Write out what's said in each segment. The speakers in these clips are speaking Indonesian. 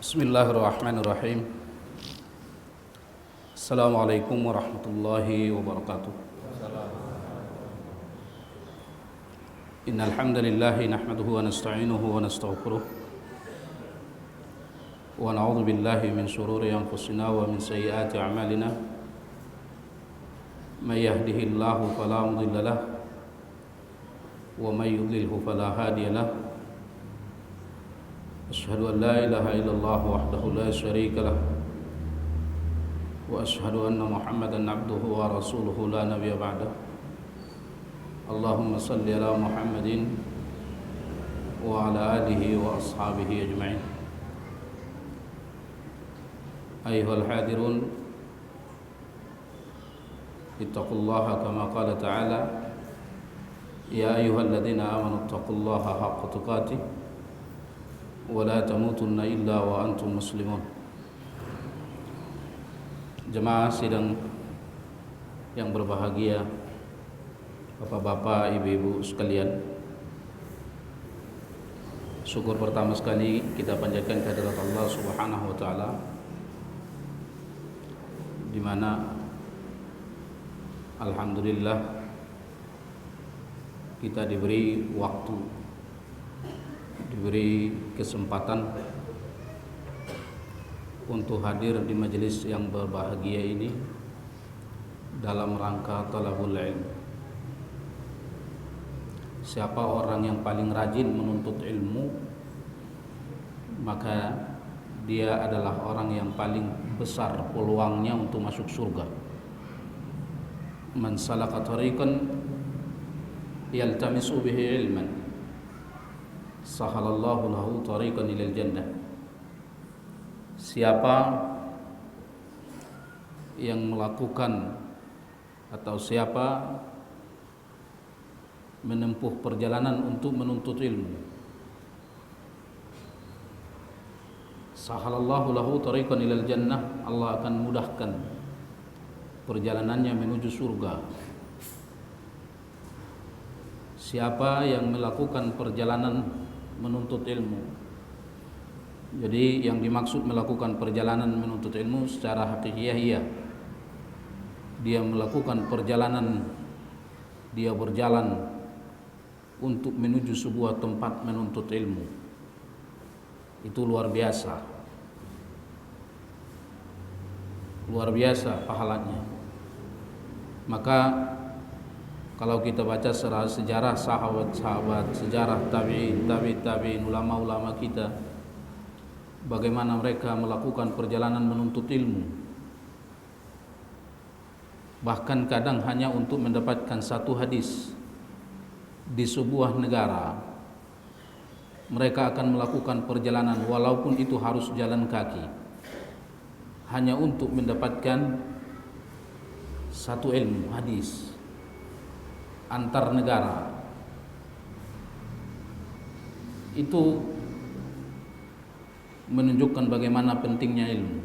Bismillahirrahmanirrahim. Assalamualaikum warahmatullahi wabarakatuh. Innal hamdalillah nahmaduhu wa nasta'inuhu wa nastaghfiruh wa na'udzu billahi min shururi anfusina wa min sayyiati a'malina. May yahdihillahu fala mudilla lahu wa may yudlilhu fala hadiya lahu. Asyhadu an la ilaha illallah wahdahu la syarika lah wa asyhadu anna Muhammadan abduhu wa rasuluhu la nabiyya ba'dah. Allahumma salli ala Muhammadin wa ala alihi wa ashabihi ajma'in. Ayyuhal hadirun, ittaqullaha kama qala ta'ala, ya ayyuhalladzina amanu ittaqullaha haqqa tuqatih wa la tamutunna illa wa antum muslimun. Jemaah sidang yang berbahagia, bapak-bapak, ibu-ibu sekalian, syukur pertama sekali kita panjatkan kehadirat Allah Subhanahu wa taala, di mana alhamdulillah kita diberi waktu, diberi kesempatan untuk hadir di majelis yang berbahagia ini dalam rangka talabul ilm. Siapa orang yang paling rajin menuntut ilmu, maka dia adalah orang yang paling besar peluangnya untuk masuk surga. Man salaka tariqan yaltamisu bihi ilman sahalallahu lahu tariqan ilal jannah. Siapa yang melakukan atau siapa menempuh perjalanan untuk menuntut ilmu, sahalallahu lahu tariqan ilal jannah, Allah akan mudahkan perjalanannya menuju surga. Siapa yang melakukan perjalanan menuntut ilmu, jadi yang dimaksud melakukan perjalanan menuntut ilmu secara hakikiyah, iya, dia melakukan perjalanan, dia berjalan untuk menuju sebuah tempat menuntut ilmu. Itu luar biasa, luar biasa pahalanya. Maka kalau kita baca sejarah sahabat-sahabat, sejarah tabi'in, ulama-ulama kita, bagaimana mereka melakukan perjalanan menuntut ilmu, bahkan kadang hanya untuk mendapatkan satu hadis di sebuah negara, mereka akan melakukan perjalanan walaupun itu harus jalan kaki, hanya untuk mendapatkan satu ilmu hadis antar negara. Itu menunjukkan bagaimana pentingnya ilmu.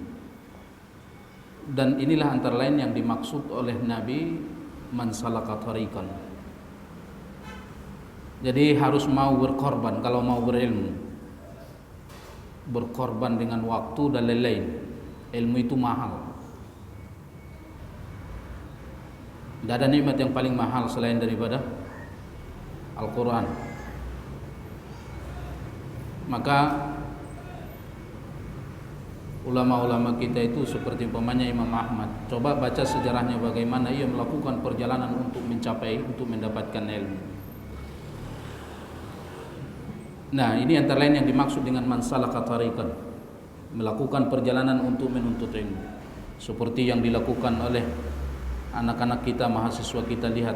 Dan inilah antara lain yang dimaksud oleh Nabi, man salaka tariqan. Jadi harus mau berkorban kalau mau berilmu, berkorban dengan waktu dan lain-lain. Ilmu itu mahal. Tidak ada nikmat yang paling mahal selain daripada Al-Quran. Maka ulama-ulama kita itu seperti umpamanya Imam Ahmad, coba baca sejarahnya bagaimana ia melakukan perjalanan untuk mendapatkan ilmu. Nah, ini antara lain yang dimaksud dengan man salaka tariqan, melakukan perjalanan untuk menuntut ilmu. Seperti yang dilakukan oleh anak-anak kita, mahasiswa kita, lihat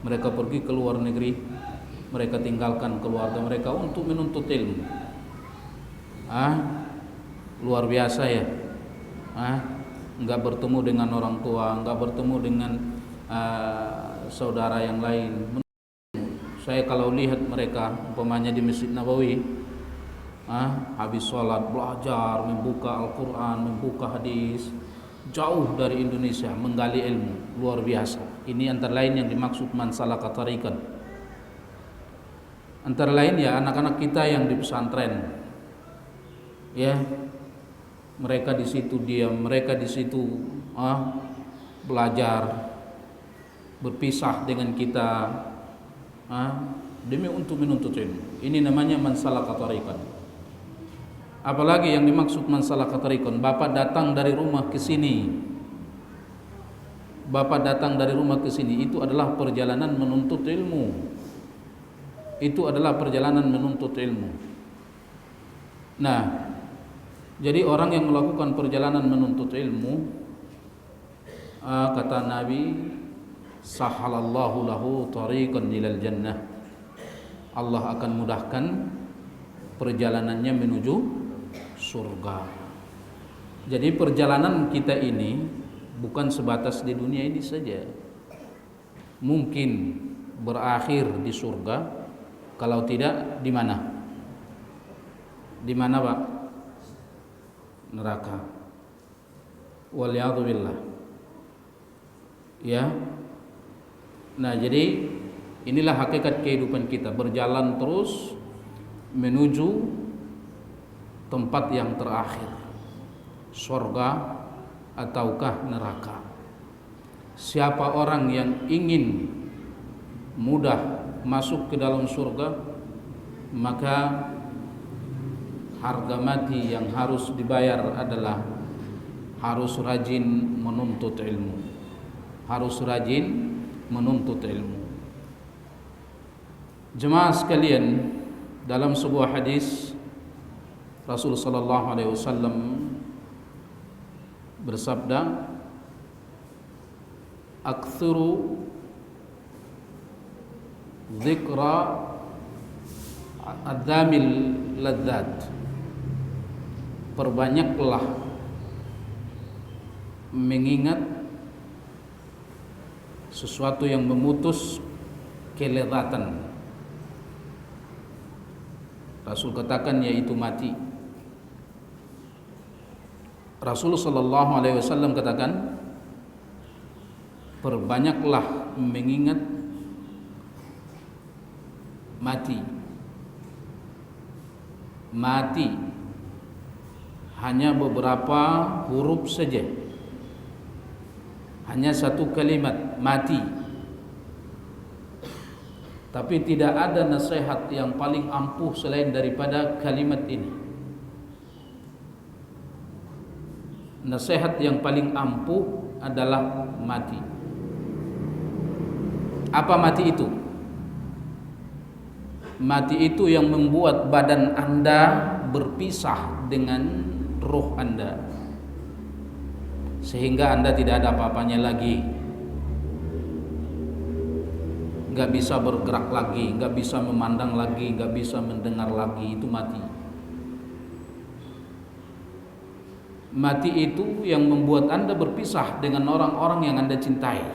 mereka pergi ke luar negeri, mereka tinggalkan keluarga mereka untuk menuntut ilmu. Luar biasa ya. Enggak bertemu dengan orang tua, enggak bertemu dengan saudara yang lain. Saya kalau lihat mereka umpamanya di Masjid Nabawi, habis sholat belajar, membuka Al-Quran, membuka hadis, jauh dari Indonesia menggali ilmu, luar biasa. Ini antara lain yang dimaksud man salaka tariqan. Antara lain ya anak-anak kita yang di pesantren, Ya, mereka di situ diam, mereka di situ belajar, berpisah dengan kita demi untuk menuntut ilmu. Ini namanya man salaka tariqan. Apalagi yang dimaksud man salaka tariqan, Bapak datang dari rumah ke sini. Bapak datang dari rumah ke sini, itu adalah perjalanan menuntut ilmu. Itu adalah perjalanan menuntut ilmu. Nah, jadi orang yang melakukan perjalanan menuntut ilmu, kata Nabi, sahalallahu lahu tariqan ilal jannah. Allah akan mudahkan perjalanannya menuju surga. Jadi perjalanan kita ini bukan sebatas di dunia ini saja. Mungkin berakhir di surga, kalau tidak di mana? Di mana, Pak? Neraka. Waliyadzubillah. Ya. Nah, jadi inilah hakikat kehidupan kita, berjalan terus menuju tempat yang terakhir, surga ataukah neraka. Siapa orang yang ingin mudah masuk ke dalam surga, maka harga mati yang harus dibayar adalah harus rajin menuntut ilmu. Harus rajin menuntut ilmu. Jemaah sekalian, dalam sebuah hadis Rasul sallallahu alaihi wasallam bersabda, aktsuru dzikra adzamil ladzat. Perbanyaklah mengingat sesuatu yang memutus kelezatan. Rasul katakan yaitu mati. Rasul sallallahu alaihi wasallam katakan, perbanyaklah mengingat mati. Mati hanya beberapa huruf saja, hanya satu kalimat, mati. Tapi tidak ada nasihat yang paling ampuh selain daripada kalimat ini. Nasihat yang paling ampuh adalah mati. Apa mati itu? Mati itu yang membuat badan Anda berpisah dengan roh Anda, sehingga Anda tidak ada apa-apanya lagi, gak bisa bergerak lagi, gak bisa memandang lagi, gak bisa mendengar lagi. Itu mati. Mati itu yang membuat Anda berpisah dengan orang-orang yang Anda cintai.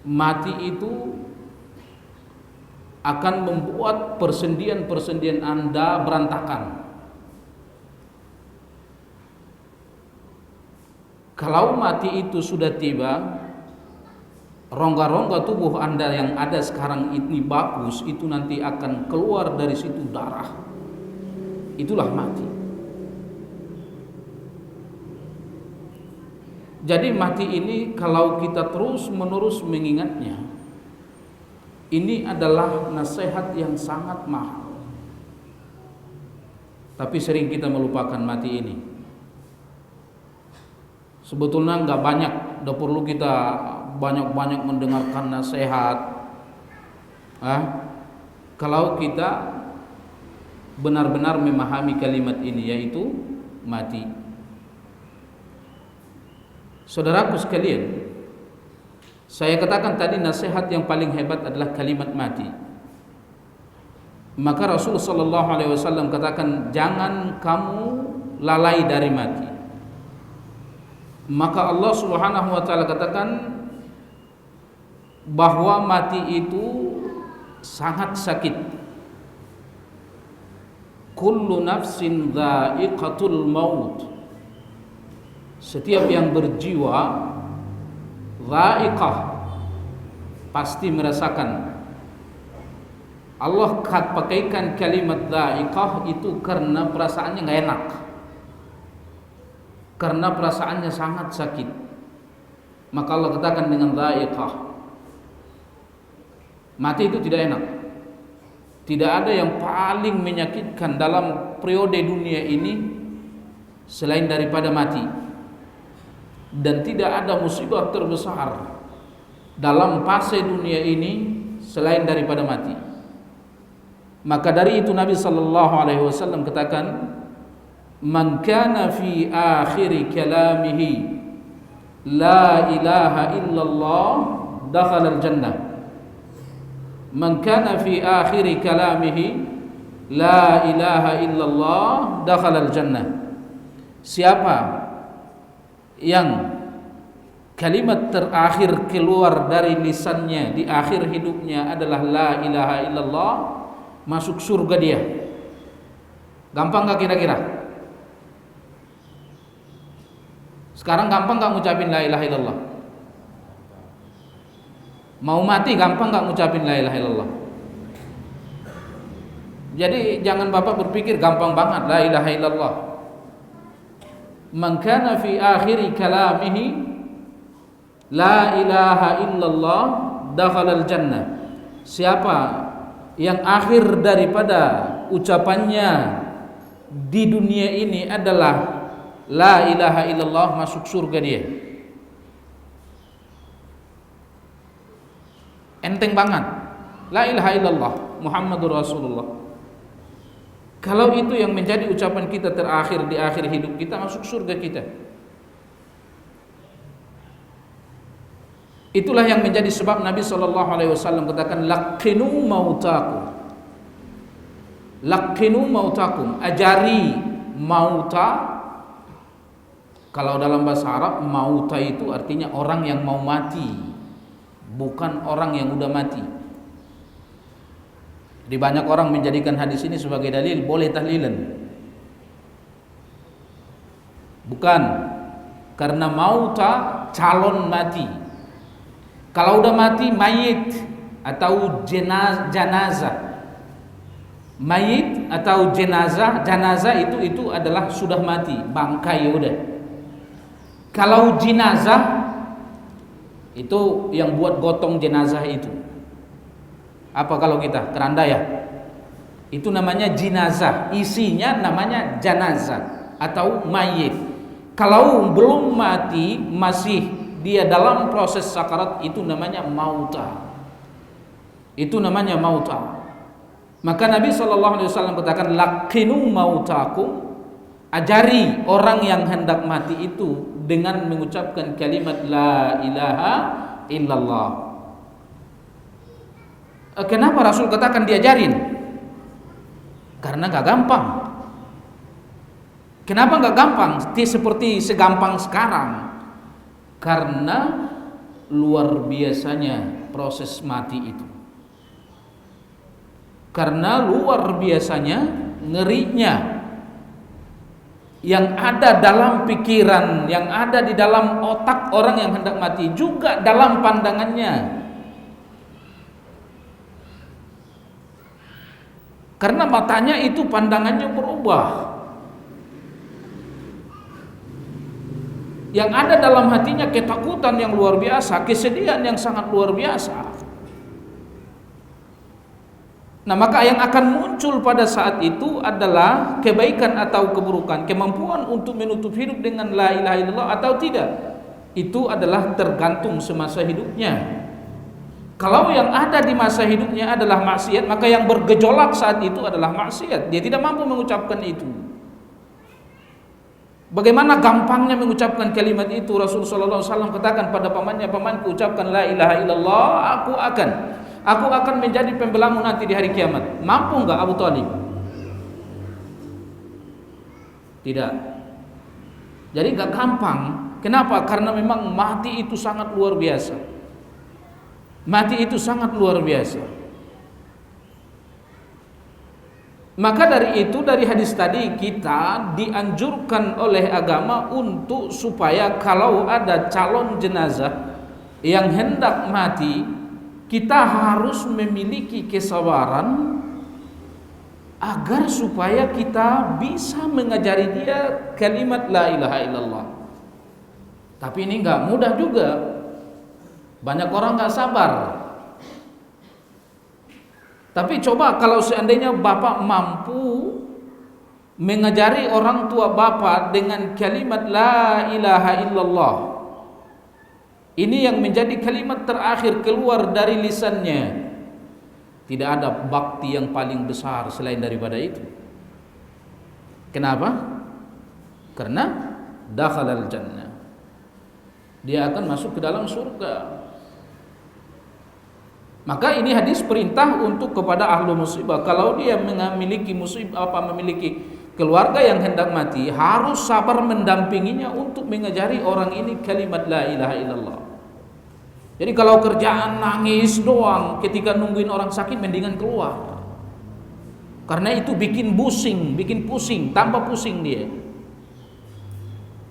Mati itu akan membuat persendian-persendian Anda berantakan. Kalau mati itu sudah tiba, rongga-rongga tubuh Anda yang ada sekarang ini bagus, itu nanti akan keluar dari situ darah. Itulah mati. Jadi mati ini kalau kita terus-menerus mengingatnya, ini adalah nasihat yang sangat mahal. Tapi sering kita melupakan mati ini. Sebetulnya nggak banyak, tidak perlu kita banyak-banyak mendengarkan nasihat. Kalau kita benar-benar memahami kalimat ini, yaitu mati. Saudaraku sekalian, saya katakan tadi nasihat yang paling hebat adalah kalimat mati. Maka Rasulullah sallallahu alaihi wasallam katakan, jangan kamu lalai dari mati. Maka Allah Subhanahu wa taala katakan bahwa mati itu sangat sakit. Kullu nafsin dha'iqatul maut. Setiap yang berjiwa dha'iqah pasti merasakan Allah pakaikan kalimat dha'iqah itu karena perasaannya nggak enak, karena perasaannya sangat sakit. Maka Allah katakan dengan dha'iqah. Mati itu tidak enak. Tidak ada yang paling menyakitkan dalam periode dunia ini selain daripada mati. Dan tidak ada musibah terbesar dalam fase dunia ini selain daripada mati. Maka dari itu Nabi sallallahu alaihi wasallam katakan, "Man kana fi akhir kalamihi la ilaha illallah dakhala al-jannah." Man kana fi akhir kalamihi la ilaha illallah dakhala al-jannah. Siapa yang kalimat terakhir keluar dari lisannya di akhir hidupnya adalah la ilaha illallah, masuk surga dia. Gampang gak kira-kira? Sekarang gampang gak ngucapin la ilaha illallah? Mau mati gampang gak ngucapin la ilaha illallah? Jadi jangan Bapak berpikir gampang banget la ilaha illallah. Man kana fi akhiri kalamihi la ilaha illallah dakhala al-jannah. Siapa yang akhir daripada ucapannya di dunia ini adalah la ilaha illallah, masuk surga dia. Enteng banget. La ilaha illallah Muhammadur Rasulullah. Kalau itu yang menjadi ucapan kita terakhir di akhir hidup kita, masuk surga kita. Itulah yang menjadi sebab Nabi SAW katakan, laqinu mautakum. Laqinu mautakum, ajari mauta. Kalau dalam bahasa Arab, mauta itu artinya orang yang mau mati, bukan orang yang udah mati. Jadi banyak orang menjadikan hadis ini sebagai dalil boleh tahlilan. Bukan, karena mauta calon mati. Kalau udah mati mayit atau jenazah. Mayit atau jenazah itu adalah sudah mati, bangkai udah. Kalau jenazah itu yang buat gotong jenazah itu. Apa kalau kita keranda ya? Itu namanya jenazah, isinya namanya janazah atau mayit. Kalau belum mati, masih dia dalam proses sakarat, itu namanya mauta. Itu namanya mauta. Maka Nabi SAW katakan, laqinu mautakum, ajari orang yang hendak mati itu dengan mengucapkan kalimat la ilaha illallah. Kenapa Rasul katakan diajarin? Karena gak gampang. Kenapa gak gampang? Seperti segampang sekarang. Karena luar biasanya proses mati itu. Karena luar biasanya ngerinya yang ada dalam pikiran, yang ada di dalam otak orang yang hendak mati, juga dalam pandangannya. Karena matanya itu pandangannya berubah. Yang ada dalam hatinya ketakutan yang luar biasa, kesedihan yang sangat luar biasa. Nah, maka yang akan muncul pada saat itu adalah kebaikan atau keburukan, kemampuan untuk menutup hidup dengan la ilaha illallah atau tidak. Itu adalah tergantung semasa hidupnya. Kalau yang ada di masa hidupnya adalah maksiat, maka yang bergejolak saat itu adalah maksiat. Dia tidak mampu mengucapkan itu. Bagaimana gampangnya mengucapkan kalimat itu? Rasulullah SAW katakan pada pamannya, pamanku ucapkan la ilaha illallah, aku akan menjadi pembelamu nanti di hari kiamat. Mampu enggak Abu Thalib? Tidak. Jadi enggak gampang. Kenapa? Karena memang mati itu sangat luar biasa. Mati itu sangat luar biasa. Maka dari itu, dari hadis tadi, kita dianjurkan oleh agama untuk supaya kalau ada calon jenazah yang hendak mati, kita harus memiliki kesabaran agar supaya kita bisa mengajari dia kalimat la ilaha illallah. Tapi ini nggak mudah juga. Banyak orang nggak sabar. Tapi coba kalau seandainya bapak mampu mengajari orang tua bapak dengan kalimat la ilaha illallah, ini yang menjadi kalimat terakhir keluar dari lisannya, tidak ada bakti yang paling besar selain daripada itu. Kenapa? Karena dakhalal jannah, dia akan masuk ke dalam surga. Maka ini hadis perintah untuk kepada ahlu musibah. Kalau dia memiliki musibah, memiliki keluarga yang hendak mati, harus sabar mendampinginya untuk mengajari orang ini kalimat la ilaha illallah. Jadi kalau kerjaan nangis doang ketika nungguin orang sakit, mendingan keluar. Karena itu bikin pusing, tambah pusing dia.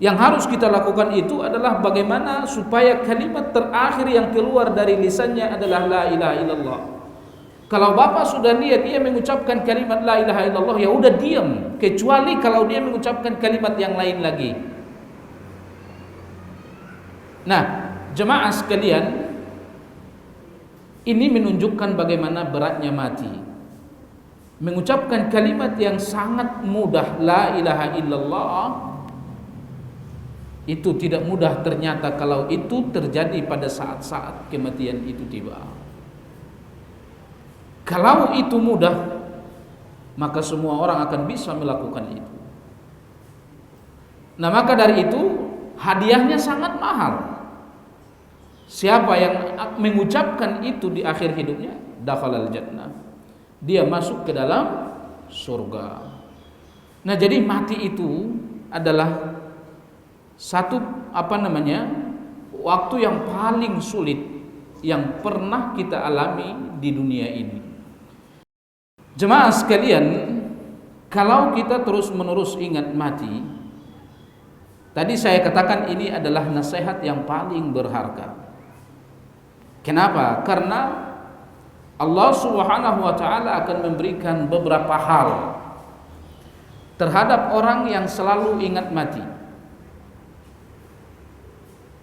Yang harus kita lakukan itu adalah bagaimana supaya kalimat terakhir yang keluar dari lisannya adalah la ilaha illallah. Kalau bapak sudah lihat dia mengucapkan kalimat la ilaha illallah, ya udah diam, kecuali kalau dia mengucapkan kalimat yang lain lagi. Nah, jemaah sekalian, ini menunjukkan bagaimana beratnya mati. Mengucapkan kalimat yang sangat mudah la ilaha illallah itu tidak mudah ternyata kalau itu terjadi pada saat-saat kematian itu tiba. Kalau itu mudah, maka semua orang akan bisa melakukan itu. Nah, maka dari itu hadiahnya sangat mahal. Siapa yang mengucapkan itu di akhir hidupnya, dakhalal jannah, dia masuk ke dalam surga. Nah, jadi mati itu adalah satu waktu yang paling sulit yang pernah kita alami di dunia ini. Jemaah sekalian, kalau kita terus-menerus ingat mati, tadi saya katakan ini adalah nasihat yang paling berharga. Kenapa? Karena Allah Subhanahu wa taala akan memberikan beberapa hal terhadap orang yang selalu ingat mati.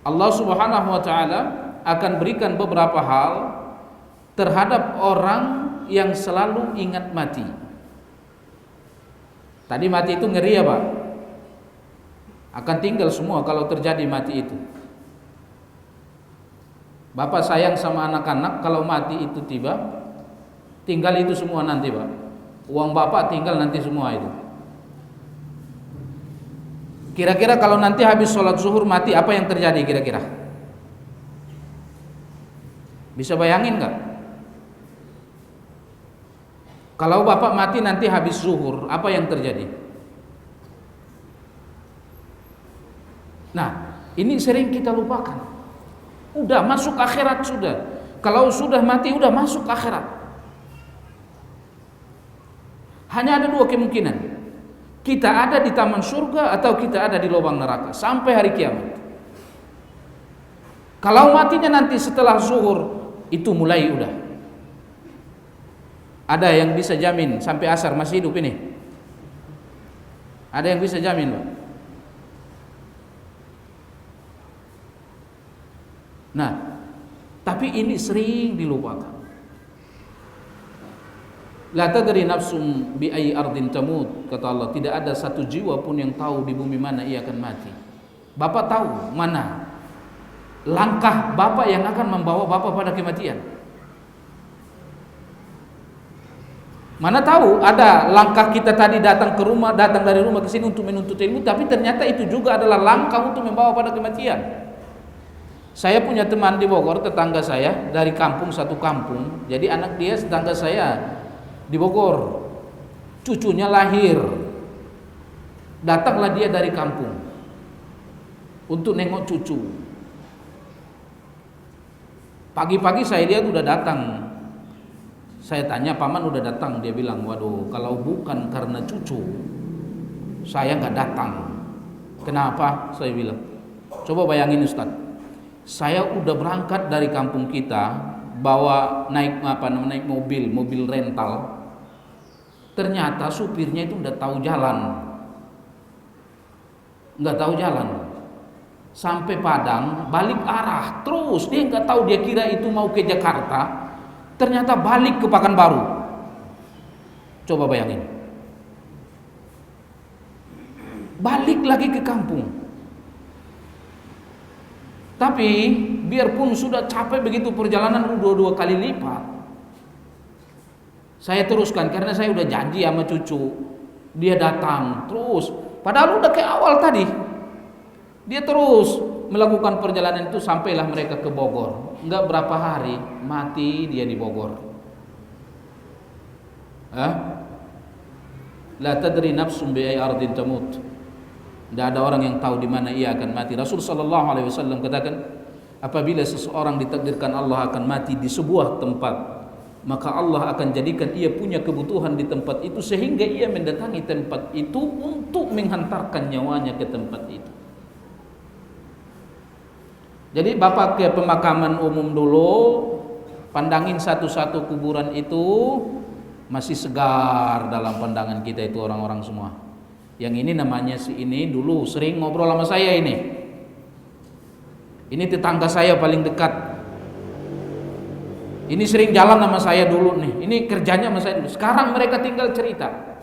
Allah Subhanahu wa taala akan berikan beberapa hal terhadap orang yang selalu ingat mati. Tadi mati itu ngeri ya, Pak? Akan tinggal semua kalau terjadi mati itu. Bapak sayang sama anak-anak, kalau mati itu tiba, tinggal itu semua nanti, Pak. Uang Bapak tinggal nanti semua itu. Kira-kira kalau nanti habis sholat zuhur mati, apa yang terjadi kira-kira? Bisa bayangin nggak? Kalau bapak mati nanti habis zuhur, apa yang terjadi? Nah, ini sering kita lupakan. Udah masuk akhirat sudah. Kalau sudah mati udah masuk akhirat. Hanya ada dua kemungkinan. Kita ada di taman surga atau kita ada di lubang neraka sampai hari kiamat. Kalau matinya nanti setelah zuhur, itu mulai udah. Ada yang bisa jamin sampai asar masih hidup ini? Ada yang bisa jamin, Pak? Nah, tapi ini sering dilupakan. La tadri nafsum bi ayyi ardin tamut, kata Allah, tidak ada satu jiwa pun yang tahu di bumi mana ia akan mati. Bapak tahu mana langkah bapak yang akan membawa bapak pada kematian? Mana tahu ada langkah kita tadi datang dari rumah ke sini untuk menuntut ilmu, tapi ternyata itu juga adalah langkah untuk membawa pada kematian. Saya punya teman di Bogor, tetangga saya dari kampung, satu kampung. Jadi anak dia tetangga saya di Bogor, cucunya lahir, datanglah dia dari kampung untuk nengok cucu. Pagi-pagi saya lihat udah datang. Saya tanya, paman udah datang? Dia bilang, waduh, kalau bukan karena cucu saya nggak datang. Kenapa? Saya bilang, coba bayangin Ustaz, saya udah berangkat dari kampung kita bawa naik mobil rental, ternyata supirnya itu nggak tahu jalan, sampai Padang balik arah terus, dia nggak tahu, dia kira itu mau ke Jakarta, ternyata balik ke Pekanbaru. Coba bayangin, balik lagi ke kampung. Tapi biarpun sudah capek begitu perjalanan, dua kali lipat, saya teruskan karena saya udah janji sama cucu. Dia datang terus, padahal udah kayak awal tadi. Dia terus melakukan perjalanan itu sampailah mereka ke Bogor. Enggak berapa hari mati dia di Bogor. La tadri nafsum bi ayyi ardin tamut. Tidak ada orang yang tahu di mana ia akan mati. Rasul sallallahu alaihi wasallam katakan, apabila seseorang ditakdirkan Allah akan mati di sebuah tempat, maka Allah akan jadikan ia punya kebutuhan di tempat itu sehingga ia mendatangi tempat itu untuk menghantarkan nyawanya ke tempat itu. Jadi bapak ke pemakaman umum dulu, pandangin satu-satu kuburan itu, masih segar dalam pandangan kita itu orang-orang semua. Yang ini namanya si ini dulu sering ngobrol sama saya ini. Ini tetangga saya paling dekat. Ini sering jalan sama saya dulu nih. Ini kerjanya sama saya dulu. Sekarang mereka tinggal cerita.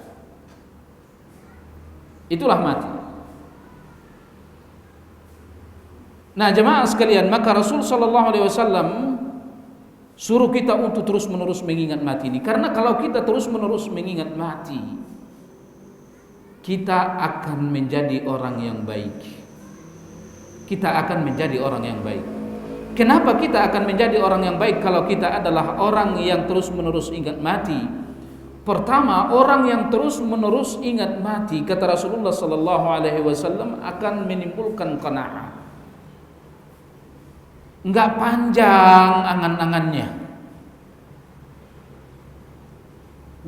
Itulah mati. Nah, jemaah sekalian, maka Rasul sallallahu alaihi wasallam suruh kita untuk terus-menerus mengingat mati ini. Karena kalau kita terus-menerus mengingat mati, kita akan menjadi orang yang baik. Kita akan menjadi orang yang baik. Kenapa kita akan menjadi orang yang baik kalau kita adalah orang yang terus-menerus ingat mati? Pertama, orang yang terus-menerus ingat mati, kata Rasulullah sallallahu alaihi wasallam, akan menimbulkan qanaah. Enggak panjang angan-angannya,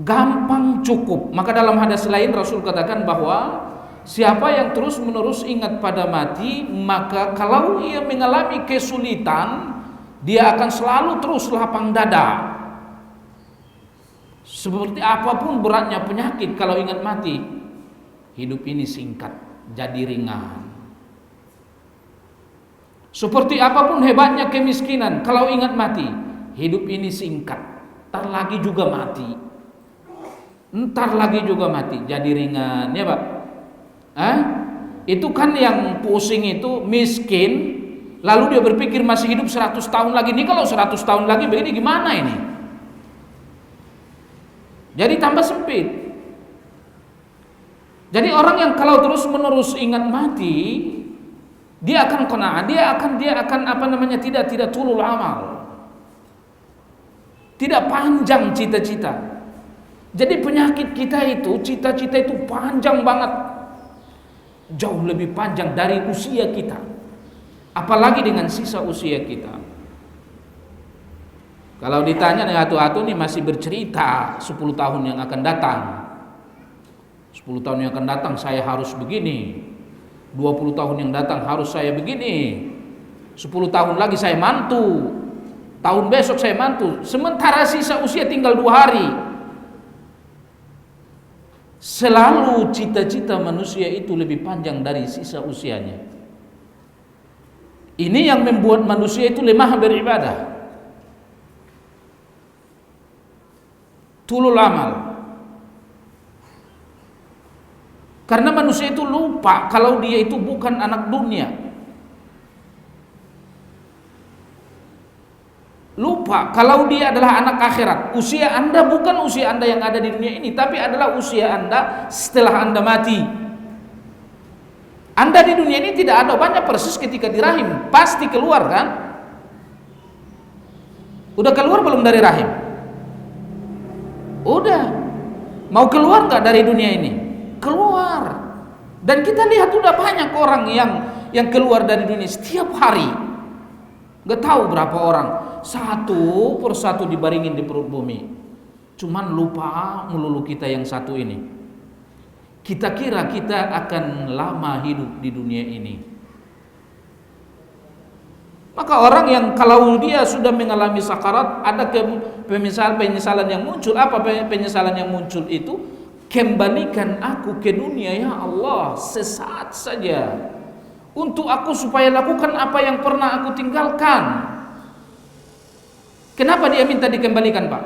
gampang cukup. Maka dalam hadis lain Rasul katakan bahwa siapa yang terus-menerus ingat pada mati, maka kalau ia mengalami kesulitan, dia akan selalu terus lapang dada. Seperti apapun beratnya penyakit, kalau ingat mati, hidup ini singkat, jadi ringan. Seperti apapun hebatnya kemiskinan, kalau ingat mati, hidup ini singkat, ntar lagi juga mati. Ntar lagi juga mati, jadi ringan, ya Pak? Itu kan yang pusing itu miskin, lalu dia berpikir masih hidup 100 tahun lagi. Ini kalau 100 tahun lagi begini gimana ini? Jadi tambah sempit. Jadi orang yang kalau terus-menerus ingat mati, dia akan qanaah, dia akan tidak tulul amal. Tidak panjang cita-cita. Jadi penyakit kita itu, cita-cita itu panjang banget, jauh lebih panjang dari usia kita, apalagi dengan sisa usia kita. Kalau ditanya nih atu-atu nih masih bercerita 10 tahun yang akan datang, 10 tahun yang akan datang saya harus begini, 20 tahun yang datang harus saya begini, 10 tahun lagi saya mantu, tahun besok saya mantu, sementara sisa usia tinggal 2 hari. Selalu cita-cita manusia itu lebih panjang dari sisa usianya. Ini yang membuat manusia itu lemah beribadah, tulul amal. Karena manusia itu lupa kalau dia itu bukan anak dunia. Lupa kalau dia adalah anak akhirat. Usia Anda bukan usia Anda yang ada di dunia ini, tapi adalah usia Anda setelah Anda mati. Anda di dunia ini tidak ada banyak persis ketika di rahim, pasti keluar kan? Udah keluar belum dari rahim? Udah. Mau keluar nggak dari dunia ini? Keluar. Dan kita lihat udah banyak orang yang keluar dari dunia setiap hari. Gak tahu berapa orang, satu persatu dibaringin di perut bumi. Cuman lupa melulu kita yang satu ini. Kita kira kita akan lama hidup di dunia ini. Maka orang yang kalau dia sudah mengalami sakarat, ada penyesalan yang muncul. Apa penyesalan yang muncul itu? Kembalikan aku ke dunia ya Allah sesaat saja, untuk aku supaya lakukan apa yang pernah aku tinggalkan. Kenapa dia minta dikembalikan, Pak?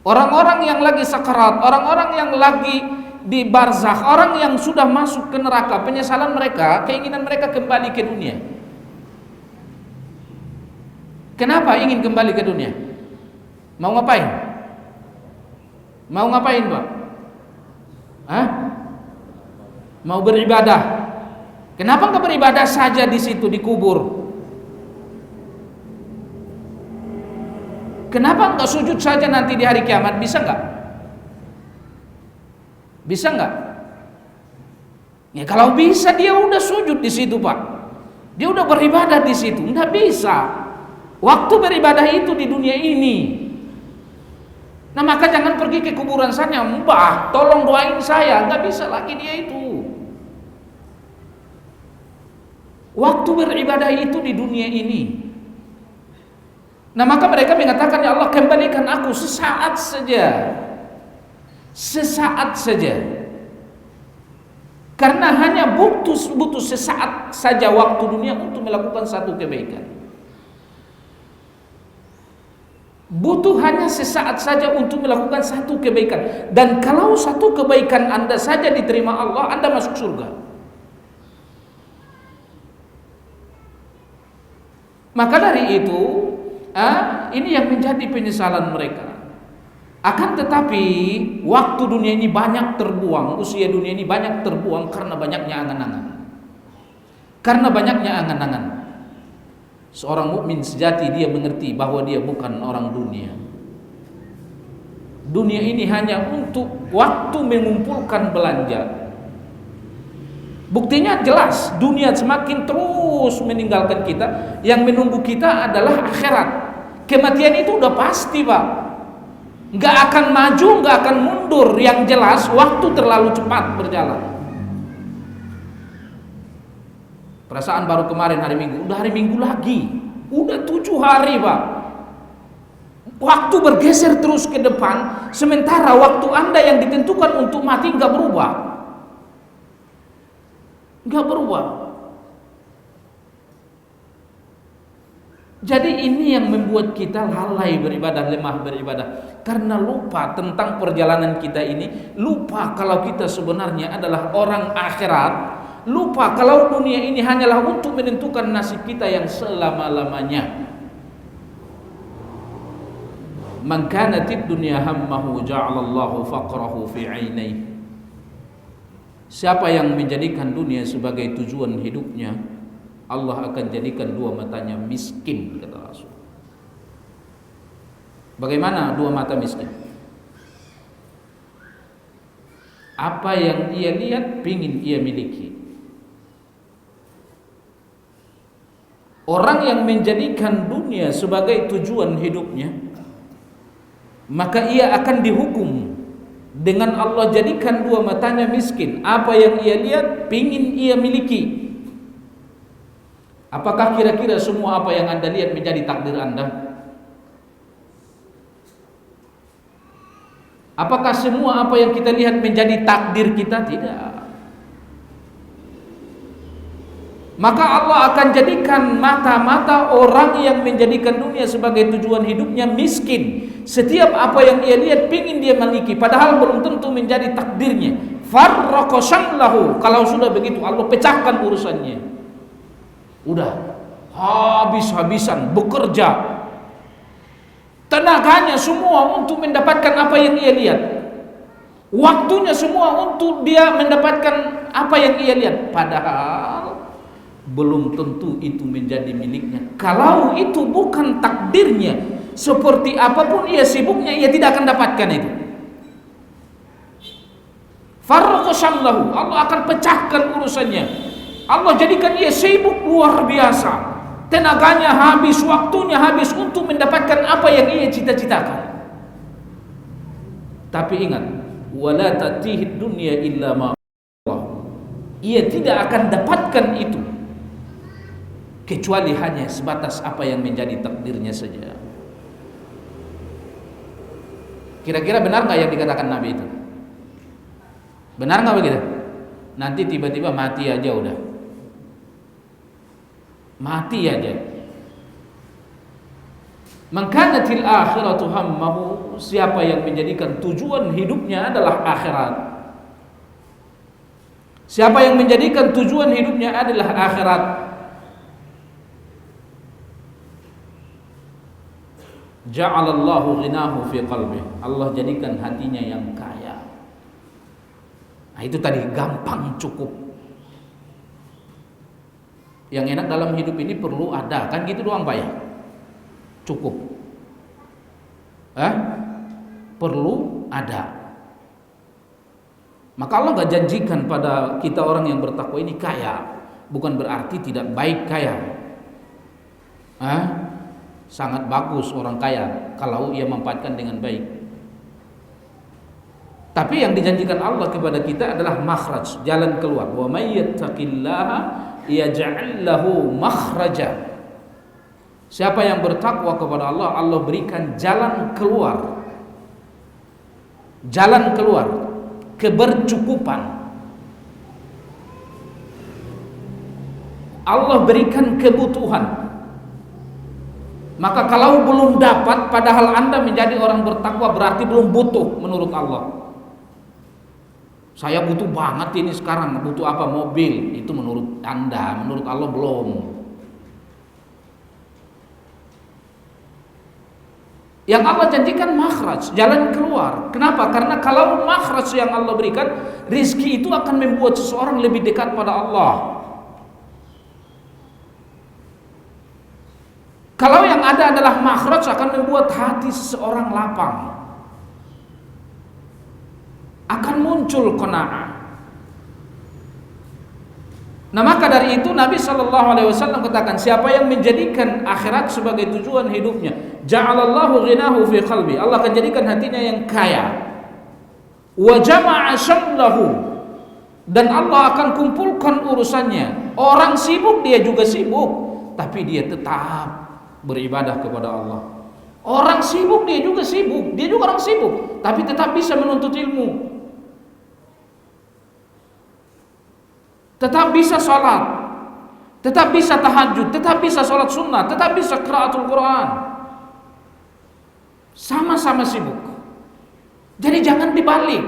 Orang-orang yang lagi sakarat, orang-orang yang lagi di barzakh, orang yang sudah masuk ke neraka, penyesalan mereka, keinginan mereka kembali ke dunia. Kenapa ingin kembali ke dunia? Mau ngapain? Mau ngapain, Pak? Hah? Mau beribadah. Kenapa enggak beribadah saja di situ di kubur? Kenapa enggak sujud saja nanti di hari kiamat? Bisa enggak? Bisa enggak? Ya kalau bisa dia udah sujud di situ, Pak. Dia udah beribadah di situ. Enggak bisa. Waktu beribadah itu di dunia ini. Nah maka jangan pergi ke kuburan saja, Mbah, tolong doain saya. Enggak bisa lagi dia itu. Waktu beribadah itu di dunia ini. Nah maka mereka mengatakan, ya Allah kembalikan aku sesaat saja. Sesaat saja. Karena hanya butuh sesaat saja waktu dunia untuk melakukan satu kebaikan. Butuh hanya sesaat saja untuk melakukan satu kebaikan. Dan kalau satu kebaikan Anda saja diterima Allah, Anda masuk surga. Maka dari itu, ini yang menjadi penyesalan mereka. Akan tetapi waktu dunia ini banyak terbuang, usia dunia ini banyak terbuang karena banyaknya angan-angan. Karena banyaknya angan-angan. Seorang mukmin sejati dia mengerti bahwa dia bukan orang dunia. Dunia ini hanya untuk waktu mengumpulkan belanja. Buktinya jelas, dunia semakin terus meninggalkan kita. Yang menunggu kita adalah akhirat. Kematian itu udah pasti, Pak. Nggak akan maju, nggak akan mundur. Yang jelas waktu terlalu cepat berjalan. Perasaan baru kemarin hari Minggu, udah hari Minggu lagi, udah 7 hari, Pak. Waktu bergeser terus ke depan, sementara waktu Anda yang ditentukan untuk mati nggak berubah, nggak berubah. Jadi ini yang membuat kita lalai beribadah, lemah beribadah, karena lupa tentang perjalanan kita ini, lupa kalau kita sebenarnya adalah orang akhirat, lupa kalau dunia ini hanyalah untuk menentukan nasib kita yang selama-lamanya. Man kanatid dunya hammahu ja'alallahu faqrahu fi 'ainaihi. Siapa yang menjadikan dunia sebagai tujuan hidupnya, Allah akan jadikan dua matanya miskin, kata Rasul. Bagaimana dua mata miskin? Apa yang ia lihat pingin ia miliki. Orang yang menjadikan dunia sebagai tujuan hidupnya, maka ia akan dihukum dengan Allah jadikan dua matanya miskin. Apa yang ia lihat pingin ia miliki. Apakah kira-kira semua apa yang Anda lihat menjadi takdir Anda? Apakah semua apa yang kita lihat menjadi takdir kita? Tidak. Maka Allah akan jadikan mata-mata orang yang menjadikan dunia sebagai tujuan hidupnya miskin. Setiap apa yang ia lihat pingin dia miliki, padahal belum tentu menjadi takdirnya. Farraqa shamlahu. Kalau sudah begitu Allah pecahkan urusannya. Udah habis-habisan bekerja, tenaganya semua untuk mendapatkan apa yang ia lihat, waktunya semua untuk dia mendapatkan apa yang ia lihat, padahal belum tentu itu menjadi miliknya. Kalau itu bukan takdirnya, seperti apapun ia sibuknya, ia tidak akan dapatkan itu. Farraqa shamlahu. Allah akan pecahkan urusannya. Allah jadikan ia sibuk luar biasa, tenaganya habis, waktunya habis untuk mendapatkan apa yang ia cita-citakan. Tapi ingat, wala tatihid dunya illa ma Allah. ia tidak akan dapatkan itu kecuali hanya sebatas apa yang menjadi takdirnya saja. Kira-kira benar nggak yang dikatakan Nabi itu? Benar nggak begitu? Nanti tiba-tiba mati aja udah, mati aja. Mangkanatil akhiratu hammahu, siapa yang menjadikan tujuan hidupnya adalah akhirat, siapa yang menjadikan tujuan hidupnya adalah akhirat, ja'alallahu ghinahu fi qalbih, Allah jadikan hatinya yang kaya. Nah itu tadi, gampang, cukup. Yang enak dalam hidup ini perlu ada, kan gitu doang Pak ya? Cukup. Perlu ada. Maka Allah gak janjikan pada kita orang yang bertakwa ini kaya, bukan berarti tidak baik kaya. Sangat bagus orang kaya kalau ia memanfaatkan dengan baik. Tapi yang dijanjikan Allah kepada kita adalah makhraj, jalan keluar. Wa may yattaqillaha yaj'al lahu makhraja. Siapa yang bertakwa kepada Allah, Allah berikan jalan keluar. Jalan keluar, kebercukupan. Allah berikan kebutuhan. Maka kalau belum dapat padahal Anda menjadi orang bertakwa, berarti belum butuh menurut Allah. Saya butuh banget ini sekarang, butuh apa? Mobil. Itu menurut Anda, menurut Allah belum. Yang Allah janjikan makhraj, jalan keluar. Kenapa? Karena kalau makhraj yang Allah berikan, rizki itu akan membuat seseorang lebih dekat pada Allah. Kalau yang ada adalah makhraj, akan membuat hati seseorang lapang, akan muncul qanaah. Nah maka dari itu Nabi SAW katakan, siapa yang menjadikan akhirat sebagai tujuan hidupnya, ja'alallahu ghinahu fi qalbi, Allah akan jadikan hatinya yang kaya. Wa jama'a syamlahu, dan Allah akan kumpulkan urusannya. Orang sibuk, dia juga sibuk, tapi dia tetap beribadah kepada Allah. Orang sibuk, dia juga sibuk, dia juga orang sibuk, tapi tetap bisa menuntut ilmu, tetap bisa sholat, tetap bisa tahajud, tetap bisa sholat sunnah, tetap bisa qiraatul Quran. Sama-sama sibuk. Jadi jangan dibalik.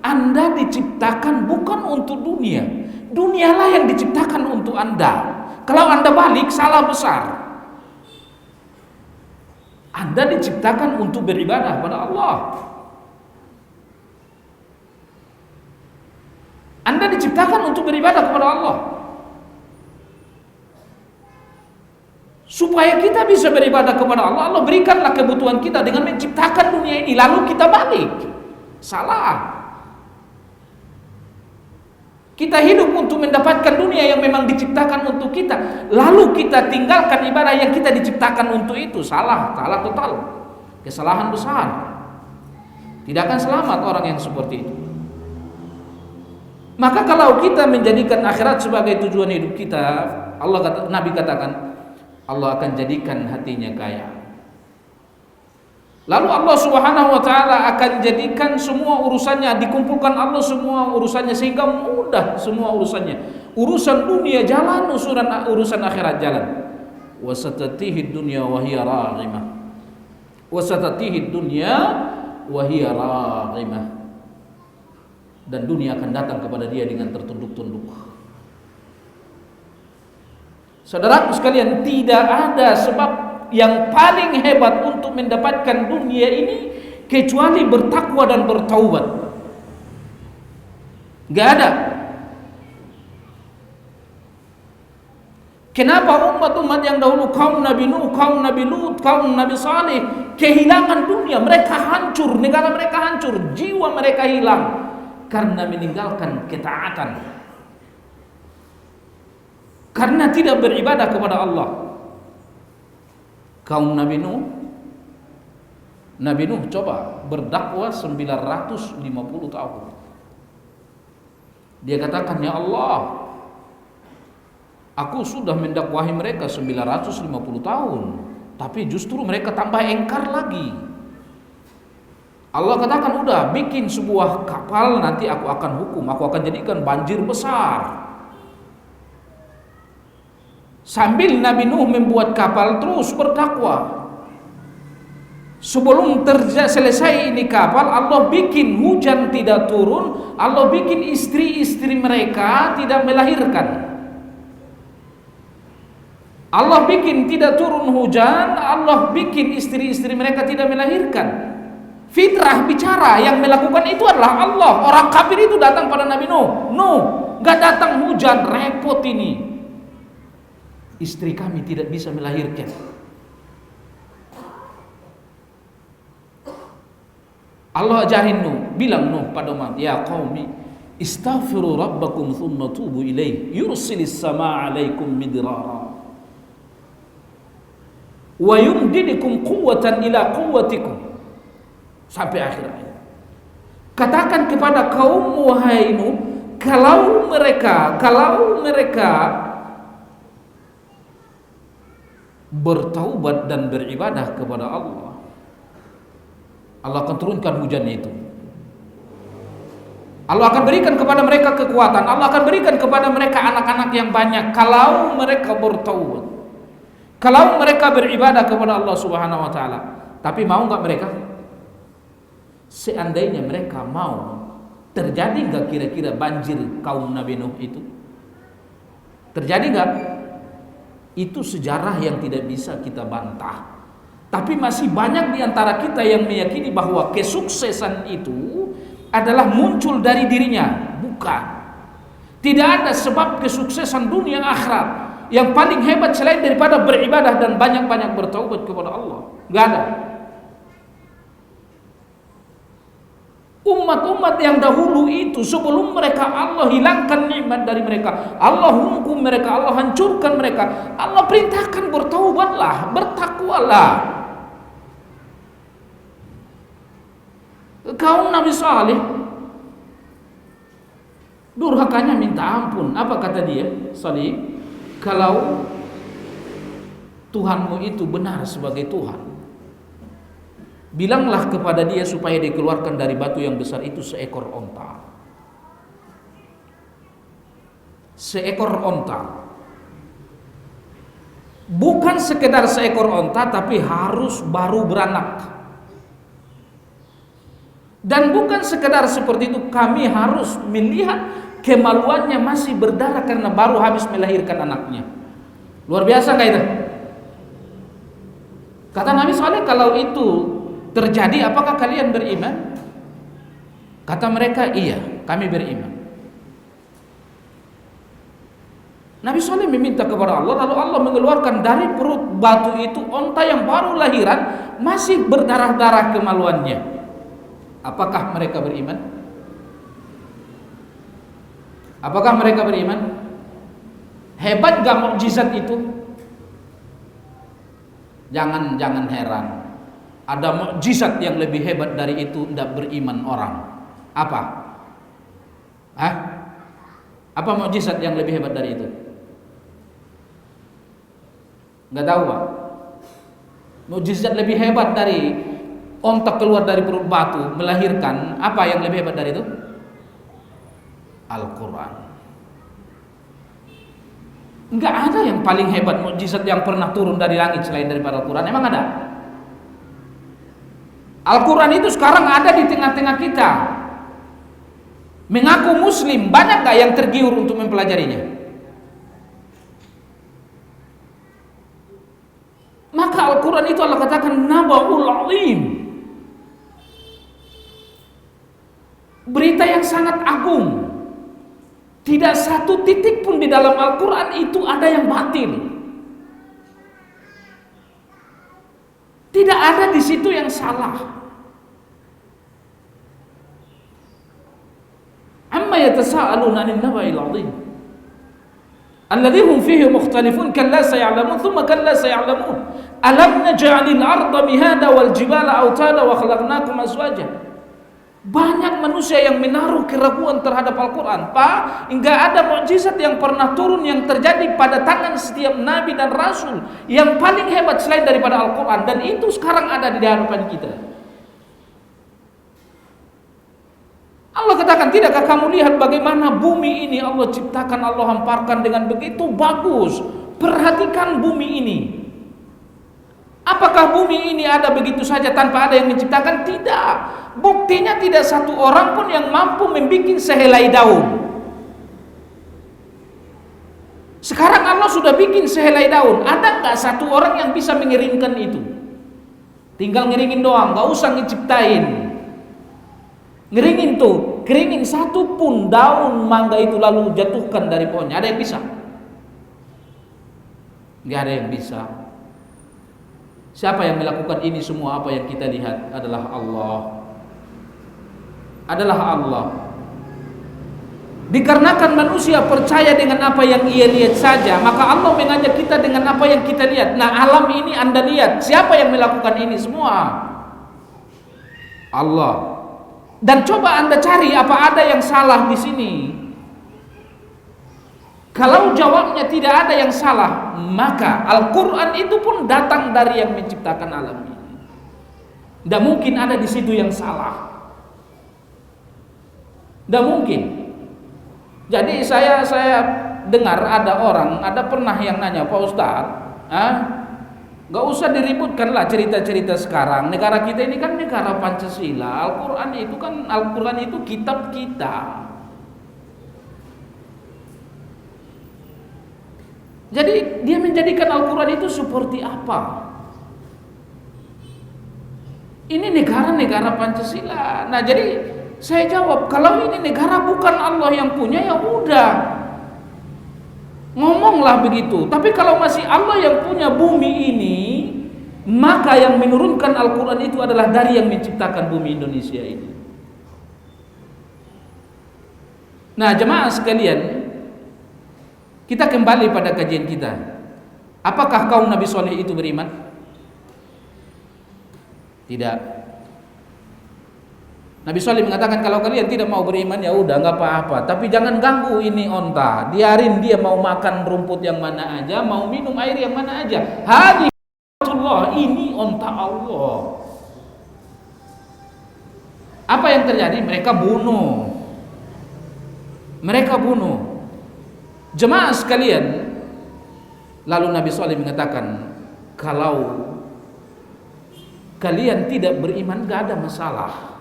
Anda diciptakan bukan untuk dunia, dunialah yang diciptakan untuk Anda. Kalau Anda balik, salah besar. Anda diciptakan untuk beribadah pada Allah. Anda diciptakan untuk beribadah kepada Allah. Supaya kita bisa beribadah kepada Allah, Allah berikanlah kebutuhan kita dengan menciptakan dunia ini, lalu kita balik. Salah. Kita hidup untuk mendapatkan dunia yang memang diciptakan untuk kita, lalu kita tinggalkan ibadah yang kita diciptakan untuk itu. Salah, salah total. Kesalahan besar. Tidak akan selamat orang yang seperti itu. Maka kalau kita menjadikan akhirat sebagai tujuan hidup kita, Nabi katakan, Allah akan jadikan hatinya kaya. Lalu Allah Subhanahu wa taala akan jadikan semua urusannya, dikumpulkan Allah semua urusannya, sehingga mudah semua urusannya. Urusan dunia jalan, urusan akhirat jalan. Wasatatihi dunya wa hiya raghimah. Wasatatihi dunya wa hiya raghimah. Dan dunia akan datang kepada dia dengan tertunduk-tunduk. Saudaraku sekalian, tidak ada sebab yang paling hebat untuk mendapatkan dunia ini kecuali bertakwa dan bertaubat. Gak ada. Kenapa umat-umat yang dahulu, kaum Nabi Nuh, kaum Nabi Lut, kaum Nabi Saleh, kehilangan dunia, mereka hancur, negara mereka hancur, jiwa mereka hilang karena meninggalkan ketaatan, karena tidak beribadah kepada Allah. Kaum Nabi Nuh coba berdakwah 950 tahun. Dia katakan, ya Allah, aku sudah mendakwahi mereka 950 tahun, tapi justru mereka tambah engkar lagi. Allah katakan, udah bikin sebuah kapal, nanti aku akan hukum, aku akan jadikan banjir besar. Sambil Nabi Nuh membuat kapal terus berdakwah. Sebelum selesai ini kapal, Allah bikin hujan tidak turun, Allah bikin istri-istri mereka tidak melahirkan. Allah bikin tidak turun hujan, Allah bikin istri-istri mereka tidak melahirkan. Fitrah bicara, yang melakukan itu adalah Allah. Orang kafir itu datang pada Nabi Nuh, Nuh, gak datang hujan, repot ini. Istri kami tidak bisa melahirkan. Allah ajarin Nuh, bilang Nuh pada umat, ya qaumi, istaghfiru rabbakum thumma tubu ilaih, yursilis samaa alaikum midrara, wa yumdidukum quwwatan ila quwwatikum. Sampai akhir ayat. Katakan kepada kaum wahai Nuh, kalau mereka bertaubat dan beribadah kepada Allah, Allah akan turunkan hujan itu. Allah akan berikan kepada mereka kekuatan, Allah akan berikan kepada mereka anak-anak yang banyak kalau mereka bertaubat, kalau mereka beribadah kepada Allah Subhanahu wa taala. Tapi mau enggak mereka? Seandainya mereka mau, terjadi enggak kira-kira banjir kaum Nabi Nuh itu? Terjadi enggak? Itu sejarah yang tidak bisa kita bantah. Tapi masih banyak di antara kita yang meyakini bahwa kesuksesan itu adalah muncul dari dirinya. Bukan. Tidak ada sebab kesuksesan dunia akhirat yang paling hebat selain daripada beribadah dan banyak-banyak bertaubat kepada Allah. Gak ada. Umat-umat yang dahulu itu, sebelum mereka Allah hilangkan nikmat dari mereka, Allah hukum mereka, Allah hancurkan mereka, Allah perintahkan bertaubatlah, bertakwalah. Kaum Nabi Saleh durhakanya minta ampun. Apa kata dia? Salih, kalau Tuhanmu itu benar sebagai Tuhan, bilanglah kepada dia supaya dikeluarkan dari batu yang besar itu seekor onta. Seekor onta. Bukan sekedar seekor onta, tapi harus baru beranak. Dan bukan sekedar seperti itu, kami harus melihat kemaluannya masih berdarah karena baru habis melahirkan anaknya. Luar biasa nggak itu? Kata Nabi Saleh, kalau itu terjadi, apakah kalian beriman? Kata mereka, iya, kami beriman. Nabi Saleh meminta kepada Allah, lalu Allah mengeluarkan dari perut batu itu onta yang baru lahiran, masih berdarah-darah kemaluannya. Apakah mereka beriman? Apakah mereka beriman? Hebat gak mukjizat itu? Jangan heran. Ada mukjizat yang lebih hebat dari itu, tidak beriman orang. Apa? Apa mukjizat yang lebih hebat dari itu? Nggak tahu, Pak. Mukjizat lebih hebat dari onta keluar dari perut batu melahirkan, apa yang lebih hebat dari itu? Al-Quran. Nggak ada yang paling hebat mukjizat yang pernah turun dari langit selain daripada Al-Quran. Emang ada? Al-Quran itu sekarang ada di tengah-tengah kita. Mengaku muslim, banyak gak yang tergiur untuk mempelajarinya? Maka Al-Quran itu Allah katakan nabaul azim, berita yang sangat agung. Tidak satu titik pun di dalam Al-Quran itu ada yang batil. Tidak ada di situ yang salah. Amma yatasaaluna 'anil naba'il 'azim alladhi hum fihi mukhtalifun kalla saya'lamun thumma kalla saya'lamun alam naj'alil arda mihada wal jibala awtada wa khalaqnakum azwaja. Banyak manusia yang menaruh keraguan terhadap Al-Quran. Pak, enggak ada mukjizat yang pernah turun yang terjadi pada tangan setiap nabi dan rasul yang paling hebat selain daripada Al-Quran, dan itu sekarang ada di hadapan kita. Allah katakan, tidakkah kamu lihat bagaimana bumi ini Allah ciptakan, Allah hamparkan dengan begitu bagus. Perhatikan bumi ini. Apakah bumi ini ada begitu saja tanpa ada yang menciptakan? Tidak. Buktinya tidak satu orang pun yang mampu membuat sehelai daun. Sekarang Allah sudah bikin sehelai daun. Ada nggak satu orang yang bisa mengiringkan itu? Tinggal ngiringin doang, nggak usah ngeciptain. Ngeringin tuh, keringin satu pun daun mangga itu lalu jatuhkan dari pohonnya. Ada yang bisa? Nggak ada yang bisa. Siapa yang melakukan ini semua? Apa yang kita lihat adalah Allah. Adalah Allah. Dikarenakan manusia percaya dengan apa yang ia lihat saja, maka Allah mengajak kita dengan apa yang kita lihat. Nah, alam ini Anda lihat, siapa yang melakukan ini semua? Allah. Dan coba Anda cari apa ada yang salah di sini. Kalau jawabnya tidak ada yang salah, maka Al-Quran itu pun datang dari yang menciptakan alam ini. Tidak mungkin ada di situ yang salah. Tidak mungkin. Jadi saya dengar ada orang, ada pernah yang nanya, Pak Ustadz, gak usah diributkan lah cerita-cerita sekarang. Negara kita ini kan negara Pancasila. Al-Quran itu kitab kita. Jadi dia menjadikan Al-Quran itu seperti apa? Ini negara-negara Pancasila. Nah, jadi saya jawab, kalau ini negara bukan Allah yang punya, ya udah, ngomonglah begitu. Tapi kalau masih Allah yang punya bumi ini, maka yang menurunkan Al-Quran itu adalah dari yang menciptakan bumi Indonesia ini. Nah, jemaah sekalian, kita kembali pada kajian kita. Apakah kaum Nabi Soleh itu beriman? Tidak. Nabi Soleh mengatakan, kalau kalian tidak mau beriman, ya udah, nggak apa-apa. Tapi jangan ganggu ini onta. Biarin dia mau makan rumput yang mana aja, mau minum air yang mana aja. Hadiyatullah, ini onta Allah. Apa yang terjadi? Mereka bunuh. Jemaah sekalian, lalu Nabi Soleh mengatakan, kalau kalian tidak beriman gak ada masalah,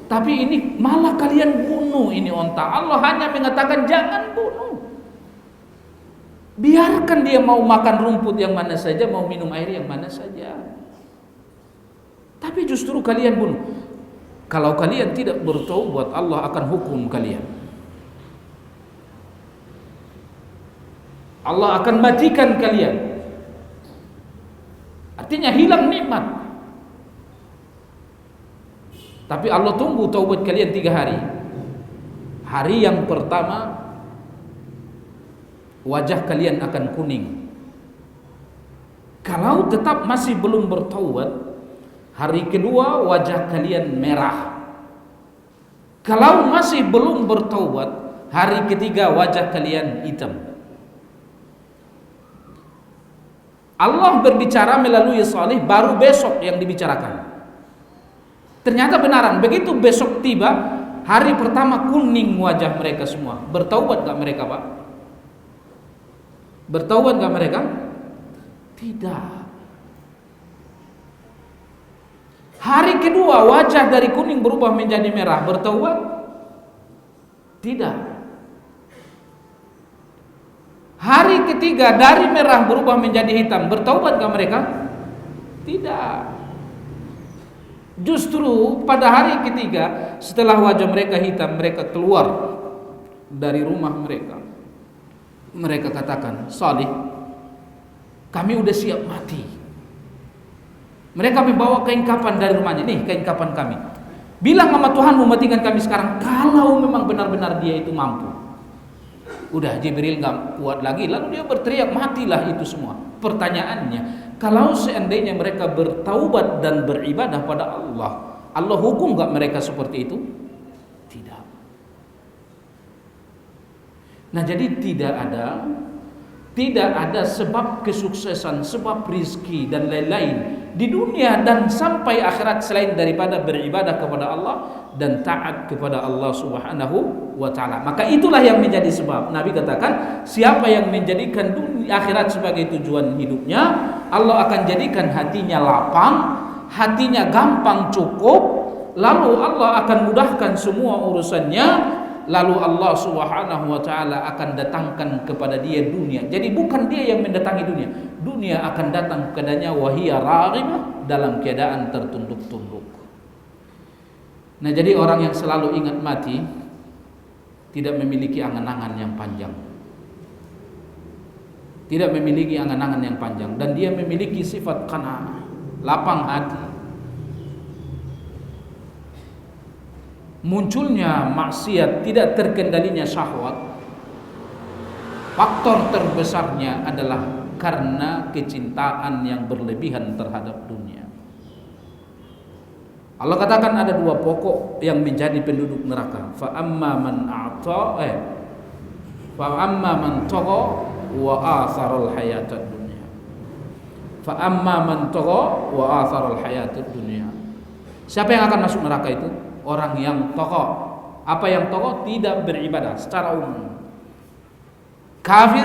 tapi ini malah kalian bunuh ini onta. Allah hanya mengatakan jangan bunuh, biarkan dia mau makan rumput yang mana saja, mau minum air yang mana saja, tapi justru kalian bunuh. Kalau kalian tidak bertaubat, Allah akan hukum kalian. Allah akan matikan kalian. Artinya hilang nikmat. Tapi Allah tunggu taubat kalian 3 hari. Hari yang pertama, wajah kalian akan kuning. Kalau tetap masih belum bertaubat, hari kedua wajah kalian merah. Kalau masih belum bertaubat, hari ketiga wajah kalian hitam. Allah berbicara melalui Salih, baru besok yang dibicarakan. Ternyata benaran. Begitu besok tiba, hari pertama kuning wajah mereka semua. Bertaubat gak mereka, Pak? Bertaubat gak mereka? Tidak. Hari kedua wajah dari kuning berubah menjadi merah. Bertaubat? Tidak. Hari ketiga dari merah berubah menjadi hitam. Bertaubat gak mereka? Tidak. Justru pada hari ketiga, setelah wajah mereka hitam, mereka keluar dari rumah mereka. Mereka katakan, Salih, kami udah siap mati. Mereka membawa kain kafan dari rumahnya. Nih kain kafan kami. Bilang sama Tuhan, matikan kami sekarang, kalau memang benar-benar dia itu mampu. Udah, Jibril gak kuat lagi, lalu dia berteriak, matilah itu semua. Pertanyaannya, kalau seandainya mereka bertaubat dan beribadah pada Allah, Allah hukum enggak mereka seperti itu? Tidak. Nah, jadi tidak ada sebab kesuksesan, sebab rizki dan lain-lain di dunia dan sampai akhirat selain daripada beribadah kepada Allah dan taat kepada Allah Subhanahu wa taala. Maka itulah yang menjadi sebab. Nabi katakan, siapa yang menjadikan dunia akhirat sebagai tujuan hidupnya, Allah akan jadikan hatinya lapang, hatinya gampang cukup, lalu Allah akan mudahkan semua urusannya. Lalu Allah Subhanahu wa taala akan datangkan kepada dia dunia. Jadi bukan dia yang mendatangi dunia. Dunia akan datang kepadanya wahiyya raghibah, dalam keadaan tertunduk-tunduk. Nah, jadi orang yang selalu ingat mati tidak memiliki angan-angan yang panjang. Tidak memiliki angan-angan yang panjang dan dia memiliki sifat qanaah, lapang hati. Munculnya maksiat, tidak terkendalinya syahwat, faktor terbesarnya adalah karena kecintaan yang berlebihan terhadap dunia. Allah katakan ada dua pokok yang menjadi penduduk neraka. Fa amma man tagha wa atharal hayatad dunya. Fa amma man tagha wa atharal hayatad dunya. Siapa yang akan masuk neraka itu? Orang yang tagha. Apa yang tagha? Tidak beribadah secara umum. Kafir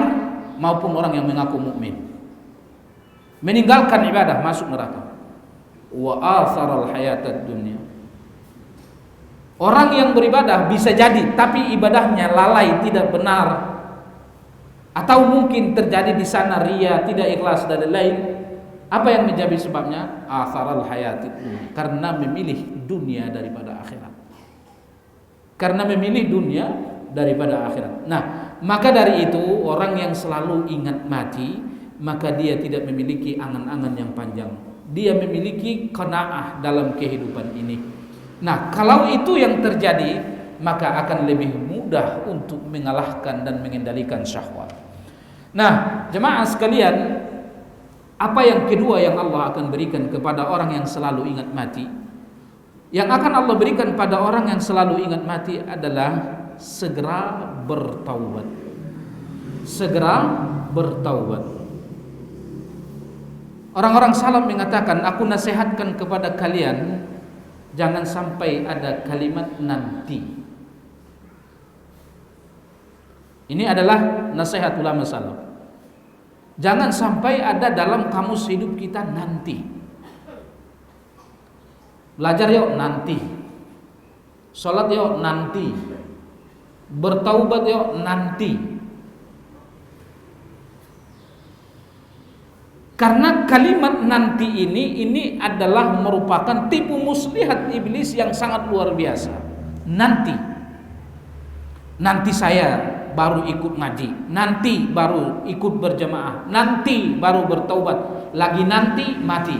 maupun orang yang mengaku mukmin. Meninggalkan ibadah, masuk neraka. Wa atharal hayatad dunya. Orang yang beribadah bisa jadi tapi ibadahnya lalai, tidak benar, atau mungkin terjadi di sana riya, tidak ikhlas dan lain-lain. Apa yang menjadi sebabnya? Atharal hayatid dunya, karena memilih dunia daripada akhirat. Karena memilih dunia daripada akhirat. Nah, maka dari itu orang yang selalu ingat mati, maka dia tidak memiliki angan-angan yang panjang. Dia memiliki qanaah dalam kehidupan ini. Nah, kalau itu yang terjadi, maka akan lebih mudah untuk mengalahkan dan mengendalikan syahwat. Nah, jemaah sekalian, apa yang kedua yang Allah akan berikan kepada orang yang selalu ingat mati? Yang akan Allah berikan pada orang yang selalu ingat mati adalah segera bertaubat. Segera bertaubat. Orang-orang salaf mengatakan, aku nasihatkan kepada kalian jangan sampai ada kalimat nanti. Ini adalah nasihat ulama salaf. Jangan sampai ada dalam kamus hidup kita nanti. Belajar yuk nanti. Salat yuk nanti. Bertaubat yuk nanti. Karena kalimat nanti ini adalah merupakan tipu muslihat iblis yang sangat luar biasa. Nanti. Nanti saya baru ikut ngaji, nanti baru ikut berjamaah, nanti baru bertaubat, lagi nanti mati.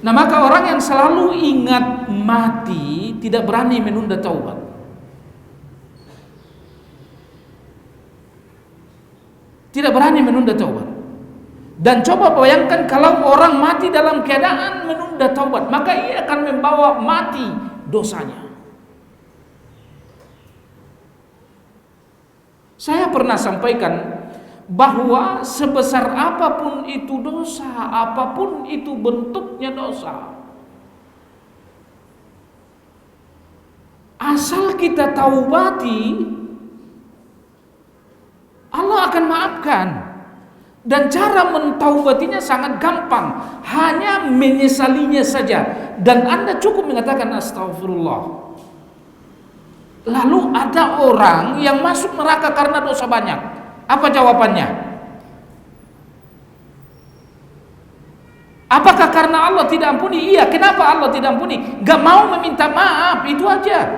Nah, maka orang yang selalu ingat mati tidak berani menunda taubat. Tidak berani menunda taubat. Dan coba bayangkan kalau orang mati dalam keadaan menunda taubat, maka ia akan membawa mati dosanya. Saya pernah sampaikan bahwa sebesar apapun itu dosa, apapun itu bentuknya dosa, asal kita taubati, Allah akan maafkan. Dan cara mentaubatinya sangat gampang, hanya menyesalinya saja. Dan Anda cukup mengatakan astagfirullah. Lalu ada orang yang masuk neraka karena dosa banyak. Apa jawabannya? Apakah karena Allah tidak ampuni? Iya. Kenapa Allah tidak ampuni? Gak mau meminta maaf, itu aja.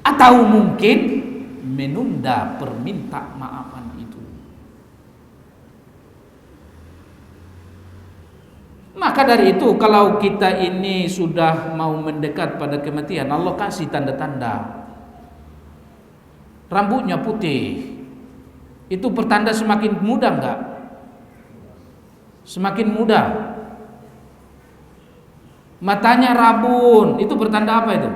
Atau mungkin menunda perminta maafan itu. Maka dari itu, kalau kita ini sudah mau mendekat pada kematian, Allah kasih tanda-tanda. Rambutnya putih, itu pertanda semakin muda enggak? semakin muda. Matanya rabun, itu bertanda apa itu?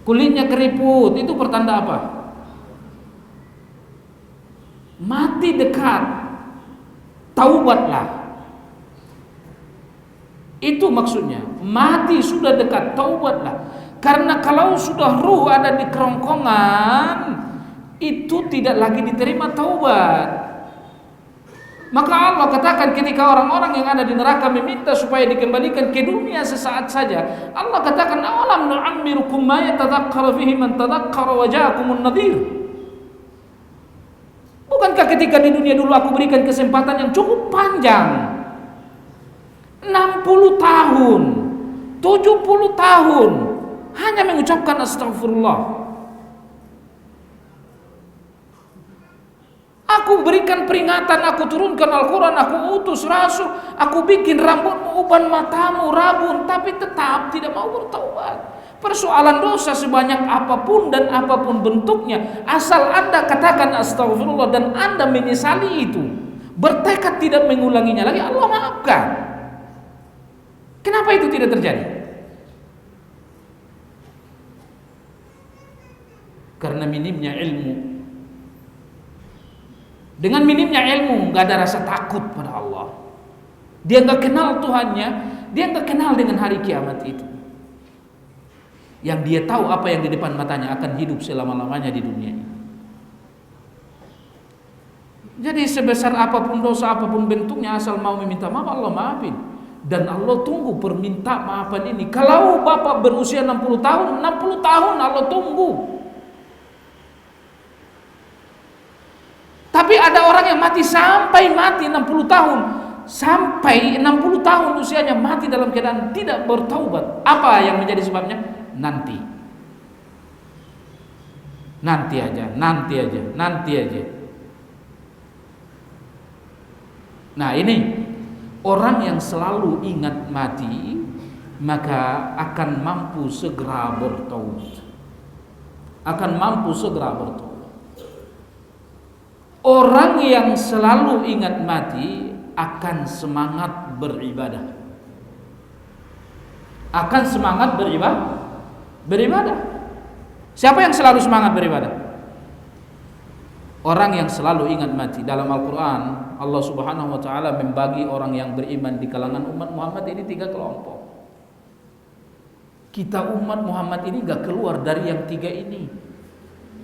Kulitnya keriput, itu bertanda apa? Mati dekat. Taubatlah. Itu maksudnya. Mati sudah dekat, taubatlah. Karena kalau sudah ruh ada di kerongkongan, itu tidak lagi diterima taubat. Maka Allah katakan ketika orang-orang yang ada di neraka meminta supaya dikembalikan ke dunia sesaat saja, Allah katakan, awalam nu'ammirukum ma yatadzakkara fihi man tadzakkara wa ja'akumun nadhir. Bukankah ketika di dunia dulu aku berikan kesempatan yang cukup panjang, 60 tahun, 70 tahun, hanya mengucapkan astagfirullah. Aku berikan peringatan, aku turunkan Al-Quran, aku utus Rasul, aku bikin rambutmu, uban matamu, rabun, tapi tetap tidak mau bertaubat. Persoalan dosa sebanyak apapun dan apapun bentuknya, asal Anda katakan astagfirullah dan Anda menyesali itu, bertekad tidak mengulanginya lagi, Allah maafkan. Kenapa itu tidak terjadi? Karena minimnya ilmu. Dengan minimnya ilmu, gak ada rasa takut pada Allah. Dia gak kenal Tuhannya, dia gak kenal dengan hari kiamat itu. Yang dia tahu apa yang di depan matanya, akan hidup selama-lamanya di dunia ini. Jadi sebesar apapun dosa, apapun bentuknya, asal mau meminta maaf, Allah maafin. Dan Allah tunggu perminta maafan ini. Kalau bapak berusia 60 tahun, 60 tahun Allah tunggu. Tapi ada orang yang mati sampai mati 60 tahun. Sampai 60 tahun usianya mati dalam keadaan tidak bertaubat. Apa yang menjadi sebabnya? Nanti. Nanti aja. Nah ini, orang yang selalu ingat mati, maka akan mampu segera bertaubat. Orang yang selalu ingat mati akan semangat beribadah. Beribadah. Siapa yang selalu semangat beribadah? Orang yang selalu ingat mati. Dalam Al-Quran, Allah Subhanahu wa ta'ala membagi orang yang beriman di kalangan umat Muhammad ini 3 kelompok. Kita umat Muhammad ini gak keluar dari yang 3 ini.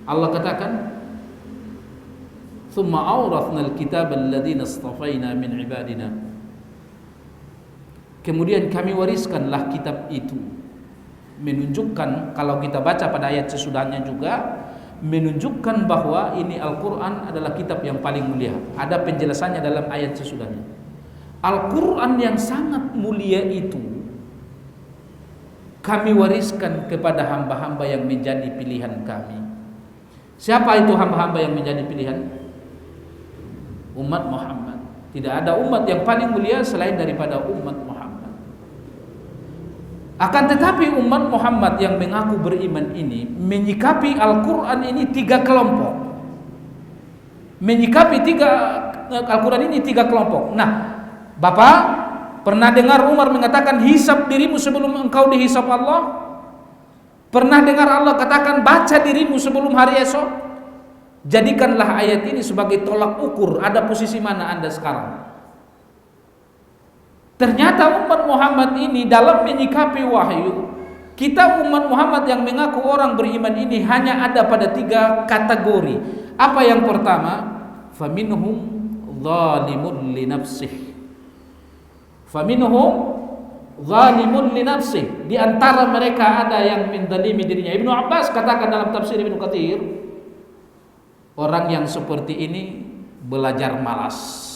Allah katakan, ثم أورثنا الكتاب الذين اصطفينا من عبادنا. Kemudian kami wariskanlah kitab itu. Menunjukkan, kalau kita baca pada ayat sesudahnya juga, menunjukkan bahwa ini Al-Quran adalah kitab yang paling mulia. Ada penjelasannya dalam ayat sesudahnya. Al-Quran yang sangat mulia itu kami wariskan kepada hamba-hamba yang menjadi pilihan kami. Siapa itu hamba-hamba yang menjadi pilihan? Umat Muhammad. Tidak ada umat yang paling mulia selain daripada umat Muhammad. Akan tetapi umat Muhammad yang mengaku beriman ini menyikapi Al-Quran ini 3 kelompok. Al-Quran ini 3 kelompok. Nah, Bapak pernah dengar Umar mengatakan, hisab dirimu sebelum engkau dihisab Allah? Pernah dengar Allah katakan, baca dirimu sebelum hari esok? Jadikanlah ayat ini sebagai tolak ukur, ada posisi mana Anda sekarang. Ternyata umat Muhammad ini dalam menyikapi wahyu, kita umat Muhammad yang mengaku orang beriman ini hanya ada pada 3 kategori. Apa yang pertama? Faminhum zalimun li nafsih. Di antara mereka ada yang mendalimi dirinya. Ibnu Abbas katakan dalam tafsir Ibnu Katsir, orang yang seperti ini belajar malas.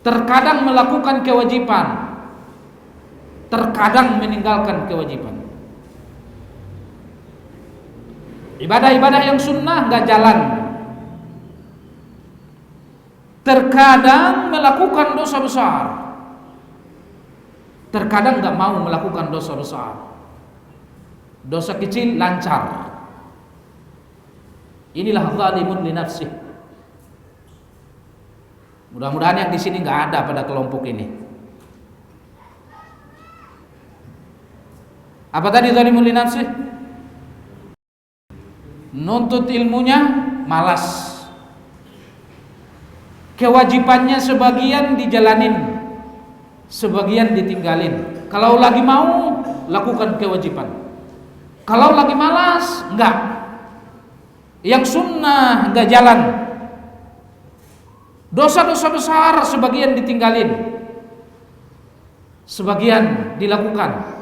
Terkadang melakukan kewajiban, terkadang meninggalkan kewajiban. Ibadah-ibadah yang sunnah gak jalan. Terkadang melakukan dosa besar, terkadang gak mau melakukan dosa besar. Dosa kecil lancar. Inilah zalimun li nafsih. Mudah-mudahan yang di sini nggak ada pada kelompok ini. Apa tadi zalimun li nafsih? Nuntut ilmunya malas. Kewajibannya sebagian dijalanin, sebagian ditinggalin. Kalau lagi mau, lakukan kewajiban. Kalau lagi malas, enggak. Yang sunnah enggak jalan. Dosa-dosa besar sebagian ditinggalin, sebagian dilakukan.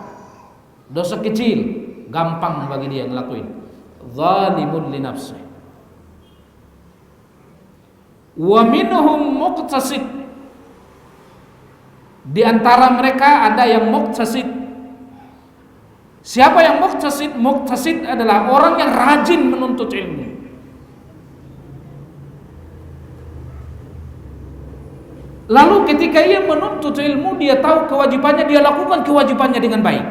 Dosa kecil gampang bagi dia ngelakuin. Zalimun li nafsih. Wa minhum muqtasid. Di antara mereka ada yang muqtasid. Siapa yang muqtasid? Muqtasid adalah orang yang rajin menuntut ilmu. Lalu ketika ia menuntut ilmu, dia tahu kewajibannya, dia lakukan kewajibannya dengan baik.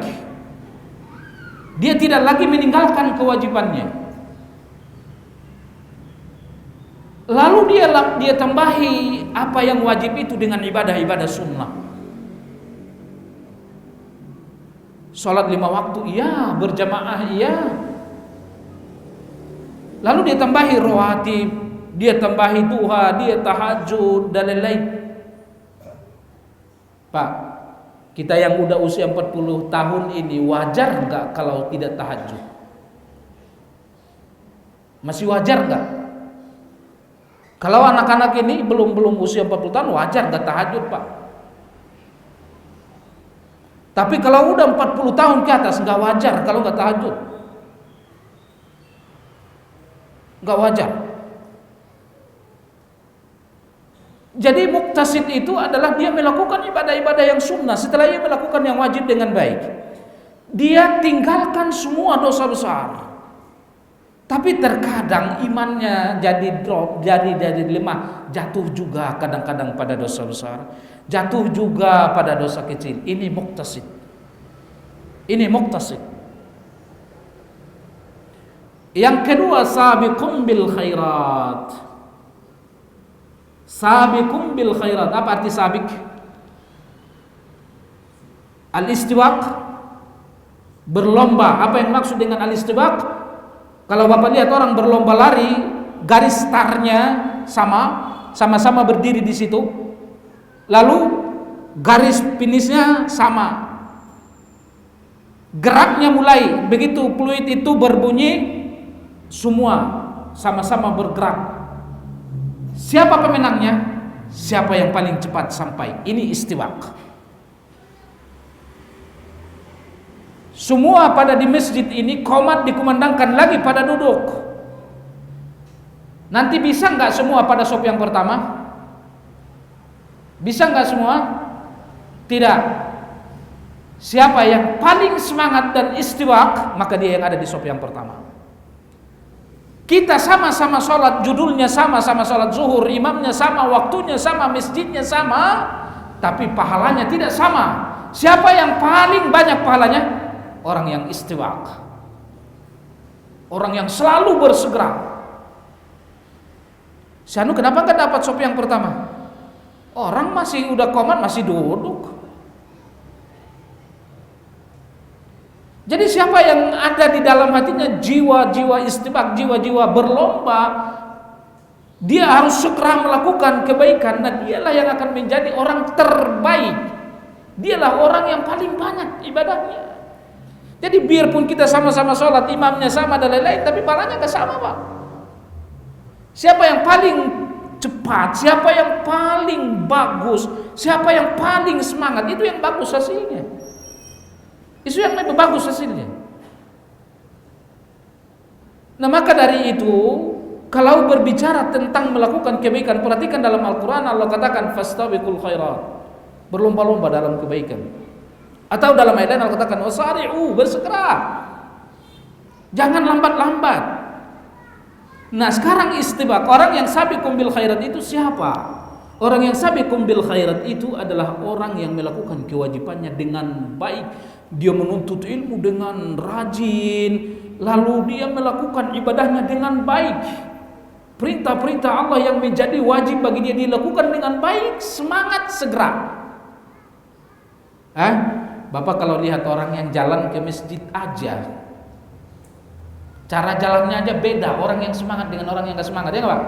Dia tidak lagi meninggalkan kewajibannya. Lalu dia tambahi apa yang wajib itu dengan ibadah-ibadah sunnah. Salat 5 waktu iya, berjamaah iya. Lalu dia tambahi rawatib, dia tambahi duha, dia tahajud dan lain-lain. Pak, kita yang udah usia 40 tahun ini wajar enggak kalau tidak tahajud? Masih wajar enggak? Kalau anak-anak ini belum usia 40 tahun wajar enggak tahajud, Pak? Tapi kalau udah 40 tahun ke atas enggak wajar kalau enggak tahajud. Enggak wajar. Jadi muktasid itu adalah dia melakukan ibadah-ibadah yang sunnah. Setelah dia melakukan yang wajib dengan baik, dia tinggalkan semua dosa besar. Tapi terkadang imannya jadi drop, jadi lemah, jatuh juga kadang-kadang pada dosa besar, jatuh juga pada dosa kecil. Ini muktasid. Ini muktasid. Yang kedua, sabiqum bil khairat. Sabiqum bil khairat. Apa arti sabik? Al-istiwaq, berlomba. Apa yang maksud dengan al-istiwaq? Kalau Bapak lihat orang berlomba lari, garis startnya sama-sama berdiri di situ. Lalu garis finishnya sama. Geraknya mulai begitu fluid itu berbunyi, semua sama-sama bergerak. Siapa pemenangnya? Siapa yang paling cepat sampai? Ini istiwaq. Semua pada di masjid ini qomat dikumandangkan lagi pada duduk. Nanti bisa nggak semua pada sop yang pertama? Bisa nggak semua? Tidak. Siapa yang paling semangat dan istiwaq, maka dia yang ada di sop yang pertama. Kita sama-sama sholat, judulnya sama-sama sholat zuhur, imamnya sama, waktunya sama, masjidnya sama, tapi pahalanya tidak sama. Siapa yang paling banyak pahalanya? Orang yang istiwaq, orang yang selalu bersegera. Sianu kenapa nggak dapat sop yang pertama? Orang masih udah qomat masih duduk. Jadi siapa yang ada di dalam hatinya jiwa-jiwa istiwaq, jiwa-jiwa berlomba, dia harus segera melakukan kebaikan. Nah, dialah yang akan menjadi orang terbaik. Dialah orang yang paling banyak ibadahnya. Jadi biarpun kita sama-sama sholat, imamnya sama dan lain-lain, tapi pahalanya gak sama, Pak. Siapa yang paling cepat, siapa yang paling bagus, siapa yang paling semangat, itu yang bagus hasilnya. Itu yang lebih bagus hasilnya. Nah, maka dari itu, kalau berbicara tentang melakukan kebaikan, perhatikan dalam Al-Quran Allah katakan fastabiqul khairat, berlomba-lomba dalam kebaikan. Atau dalam ayat lain Allah katakan wasari'u, bersegera, jangan lambat-lambat. Nah, sekarang istibaq, orang yang sabiqum bil khairat itu siapa? Orang yang sabiqum bil khairat itu adalah orang yang melakukan kewajibannya dengan baik. Dia menuntut ilmu dengan rajin, lalu dia melakukan ibadahnya dengan baik. perintah-perintah Allah yang menjadi wajib bagi dia dilakukan dengan baik, semangat segera. Bapak kalau lihat orang yang jalan ke masjid aja, cara jalannya aja beda, orang yang semangat dengan orang yang gak semangat, ya nggak Pak?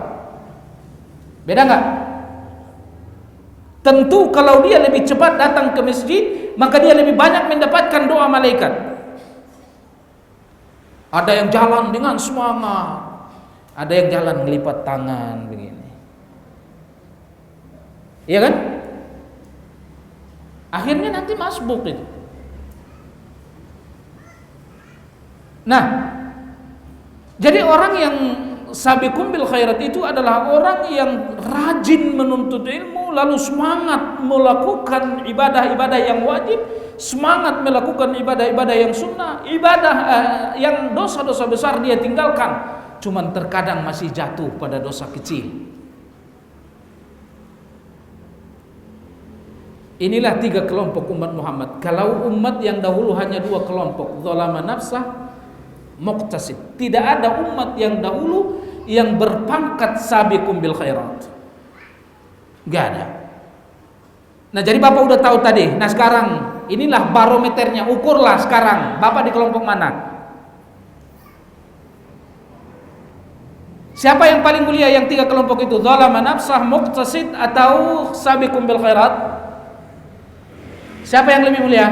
Beda nggak? Tentu kalau dia lebih cepat datang ke masjid, maka dia lebih banyak mendapatkan doa malaikat. Ada yang jalan dengan semangat, ada yang jalan ngelipat tangan begini, iya kan? Akhirnya nanti masbuk itu. Nah, jadi orang yang sabiqum bil khairat itu adalah orang yang rajin menuntut ilmu, lalu semangat melakukan ibadah-ibadah yang wajib, semangat melakukan ibadah-ibadah yang sunnah, ibadah yang dosa-dosa besar dia tinggalkan, cuman terkadang masih jatuh pada dosa kecil. Inilah 3 kelompok umat Muhammad. Kalau umat yang dahulu hanya 2 kelompok, zalama nafsah, muqtasid. Tidak ada umat yang dahulu yang berpangkat sabiqum bil khairat. Gak ada. Nah, jadi Bapak udah tahu tadi. Nah, sekarang inilah barometernya, ukurlah sekarang Bapak di kelompok mana. Siapa yang paling mulia yang 3 kelompok itu? Zalama nafsah, muqtasid atau sabiqum bil khairat? Siapa yang lebih mulia?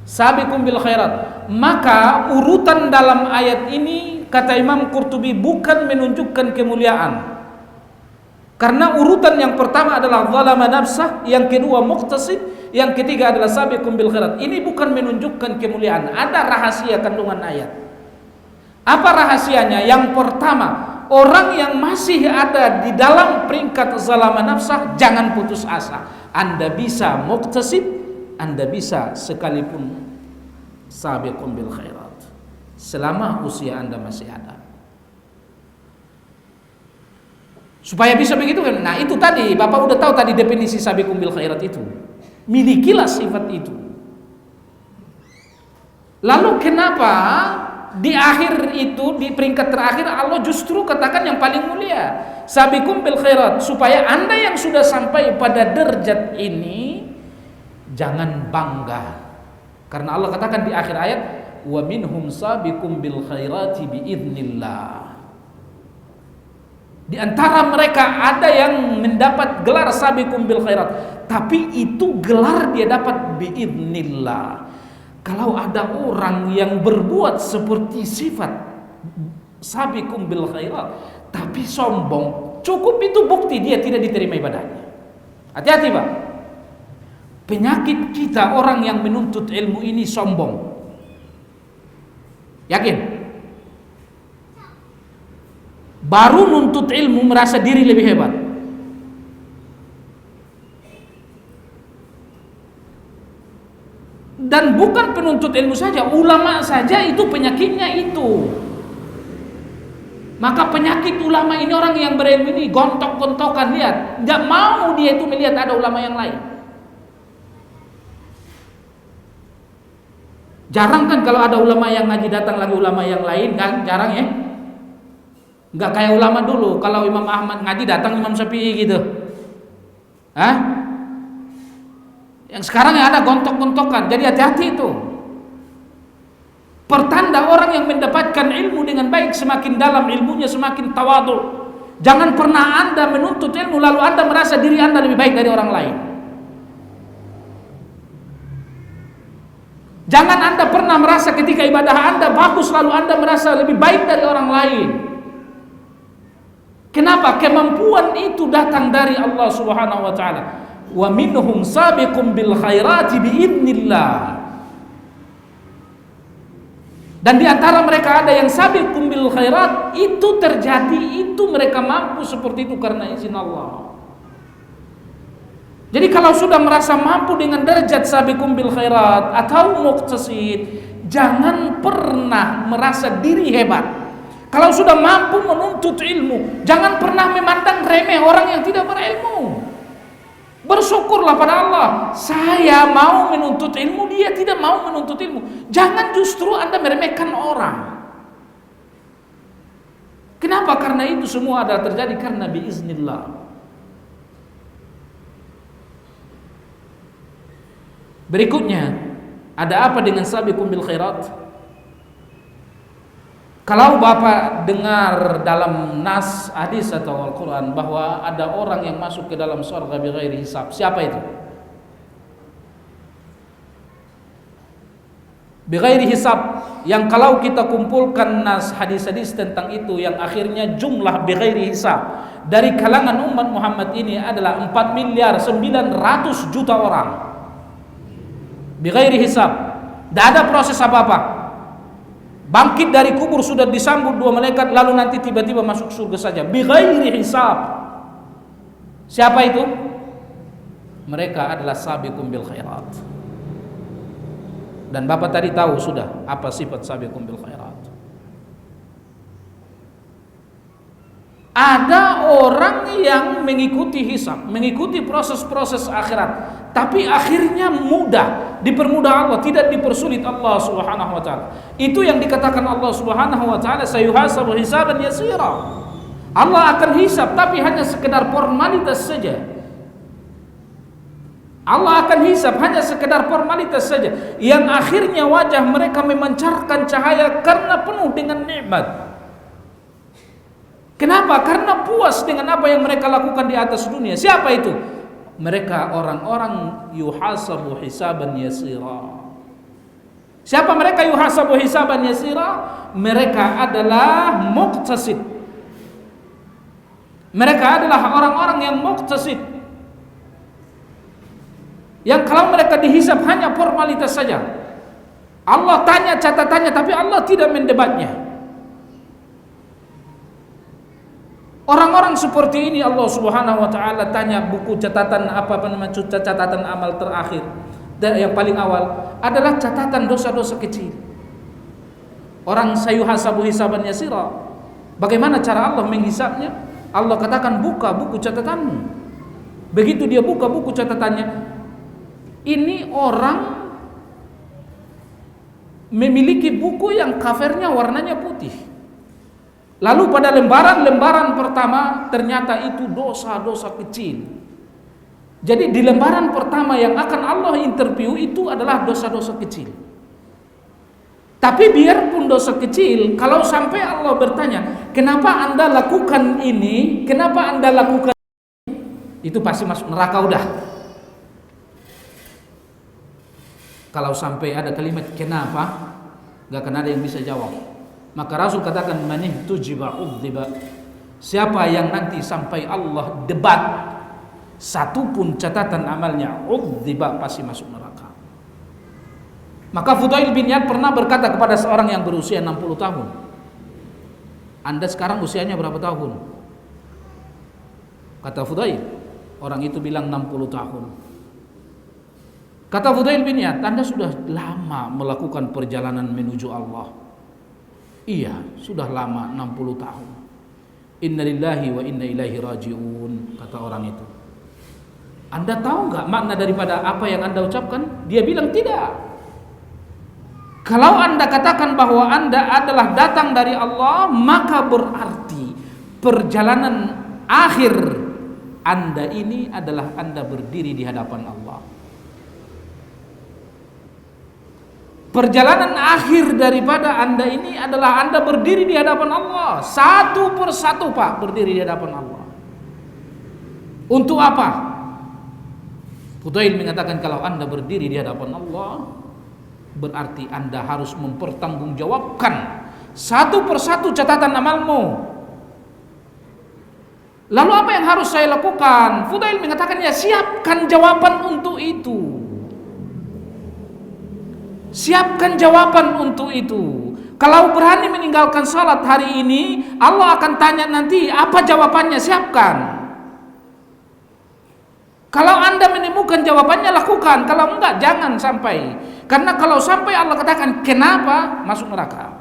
Sabiqum bil khairat. Maka urutan dalam ayat ini kata Imam Qurtubi bukan menunjukkan kemuliaan. Karena urutan yang pertama adalah zalama nafsah, yang kedua muqtasid, yang ketiga adalah sabiqum bil khairat. Ini bukan menunjukkan kemuliaan. Ada rahasia kandungan ayat. Apa rahasianya? Yang pertama, orang yang masih ada di dalam peringkat zalama nafsah jangan putus asa. Anda bisa muqtasid, Anda bisa sekalipun sabiqum bil khairat selama usia Anda masih ada. Supaya bisa begitu kan? Nah, itu tadi Bapak udah tahu tadi definisi sabiqum bil khairat itu. Milikilah sifat itu. Lalu kenapa di akhir itu, di peringkat terakhir Allah justru katakan yang paling mulia, sabiqum bil khairat, supaya Anda yang sudah sampai pada derajat ini jangan bangga. Karena Allah katakan di akhir ayat, wa minhum sabiqum bil khairati biidznillah. Di antara mereka ada yang mendapat gelar sabiqum bil khairat, tapi itu gelar dia dapat biidznillah. Kalau ada orang yang berbuat seperti sifat sabiqum bil khairat tapi sombong, cukup itu bukti dia tidak diterima ibadahnya. Hati-hati Pak. Penyakit kita orang yang menuntut ilmu ini sombong. Yakin? Baru nuntut ilmu merasa diri lebih hebat. Dan bukan penuntut ilmu saja, ulama saja itu penyakitnya itu. Maka penyakit ulama ini, orang yang berilmu ini gontok-gontokan, lihat, nggak mau dia itu melihat ada ulama yang lain. Jarang kan kalau ada ulama yang ngaji datang lagi ulama yang lain, kan jarang ya. Nggak kayak ulama dulu, kalau Imam Ahmad ngaji datang Imam Syafi'i gitu. Yang sekarang yang ada gontok-gontokan. Jadi hati-hati itu. Pertanda orang yang mendapatkan ilmu dengan baik, semakin dalam ilmunya semakin tawadhu. Jangan pernah Anda menuntut ilmu lalu Anda merasa diri Anda lebih baik dari orang lain. Jangan Anda pernah merasa ketika ibadah Anda bagus lalu Anda merasa lebih baik dari orang lain. Kenapa? Kemampuan itu datang dari Allah Subhanahu wa taala. Wa minhum sabiqum bil khairati biidznillah. Dan di antara mereka ada yang sabiqum bil khairat, itu terjadi, itu mereka mampu seperti itu karena izin Allah. Jadi kalau sudah merasa mampu dengan derajat sabiqum bil khairat atau muqtasid, jangan pernah merasa diri hebat. Kalau sudah mampu menuntut ilmu, jangan pernah memandang remeh orang yang tidak berilmu. Bersyukurlah pada Allah, saya mau menuntut ilmu, dia tidak mau menuntut ilmu. Jangan justru Anda meremehkan orang. Kenapa? Karena itu semua adalah terjadi karena biiznillah. Berikutnya, ada apa dengan sabiqum bil khairat? Kalau Bapak dengar dalam nas hadis atau Al-Quran bahwa ada orang yang masuk ke dalam surga bighairi hisab, siapa itu? Bighairi hisab, yang kalau kita kumpulkan nas hadis-hadis tentang itu, yang akhirnya jumlah bighairi hisab dari kalangan umat Muhammad ini adalah 4.900.000.000 orang. Bighairi hisab, tidak ada proses apa-apa. Bangkit dari kubur sudah disambut 2 malaikat, lalu nanti tiba-tiba masuk surga saja, bighairi hisab. Siapa itu? Mereka adalah sabiqum bil khairat. Dan Bapak tadi tahu sudah apa sifat sabiqum bil khairat. Ada orang yang mengikuti hisab, mengikuti proses-proses akhirat, tapi akhirnya mudah, dipermudah Allah, tidak dipersulit Allah Subhanahu wa taala. Itu yang dikatakan Allah Subhanahu wa taala, sayuhasabu hisaban yasira. Allah akan hisab tapi hanya sekedar formalitas saja. Allah akan hisab hanya sekedar formalitas saja, yang akhirnya wajah mereka memancarkan cahaya karena penuh dengan nikmat. Kenapa? Karena puas dengan apa yang mereka lakukan di atas dunia. Siapa itu? Mereka orang-orang yuhasabu hisaban yasira. Siapa mereka yuhasabu hisaban yasira? Mereka adalah muqtasid. Mereka adalah orang-orang yang muqtasid, yang kalau mereka dihisab hanya formalitas saja. Allah tanya catatannya, tapi Allah tidak mendebatnya. Orang-orang seperti ini Allah Subhanahu wa taala tanya buku catatan catatan amal terakhir, dan yang paling awal adalah catatan dosa-dosa kecil. Orang sayuhasabu hisaban yasira. Bagaimana cara Allah menghisabnya? Allah katakan buka buku catatanmu. Begitu dia buka buku catatannya, ini orang memiliki buku yang covernya warnanya putih. Lalu pada lembaran-lembaran pertama ternyata itu dosa-dosa kecil. Jadi di lembaran pertama yang akan Allah interview itu adalah dosa-dosa kecil. Tapi biarpun dosa kecil, kalau sampai Allah bertanya, kenapa Anda lakukan ini? Kenapa Anda lakukan ini? Itu pasti masuk neraka udah. Kalau sampai ada kalimat kenapa, gak akan ada yang bisa jawab. Maka Rasul katakan manih tujiba udziba. Siapa yang nanti sampai Allah debat satu pun catatan amalnya udziba, pasti masuk neraka. Maka Fudail bin Iyad pernah berkata kepada seorang yang berusia 60 tahun, Anda sekarang usianya berapa tahun? Kata Fudail, orang itu bilang 60 tahun. Kata Fudail bin Iyad, Anda sudah lama melakukan perjalanan menuju Allah. Iya, sudah lama, 60 tahun. Inna lillahi wa inna ilaihi raji'un, kata orang itu. Anda tahu enggak makna daripada apa yang Anda ucapkan? Dia bilang tidak. Kalau Anda katakan bahwa Anda adalah datang dari Allah, maka berarti perjalanan akhir Anda ini adalah Anda berdiri di hadapan Allah. Perjalanan akhir daripada Anda ini adalah Anda berdiri di hadapan Allah. Satu persatu Pak, berdiri di hadapan Allah. Untuk apa? Fudail mengatakan kalau Anda berdiri di hadapan Allah, berarti Anda harus mempertanggungjawabkan satu persatu catatan amalmu. Lalu apa yang harus saya lakukan? Fudail mengatakan ya siapkan jawaban untuk itu. Siapkan jawaban untuk itu. Kalau berani meninggalkan salat hari ini, Allah akan tanya nanti apa jawabannya, siapkan. Kalau Anda menemukan jawabannya, lakukan. Kalau enggak, jangan sampai. Karena kalau sampai Allah katakan kenapa, masuk neraka.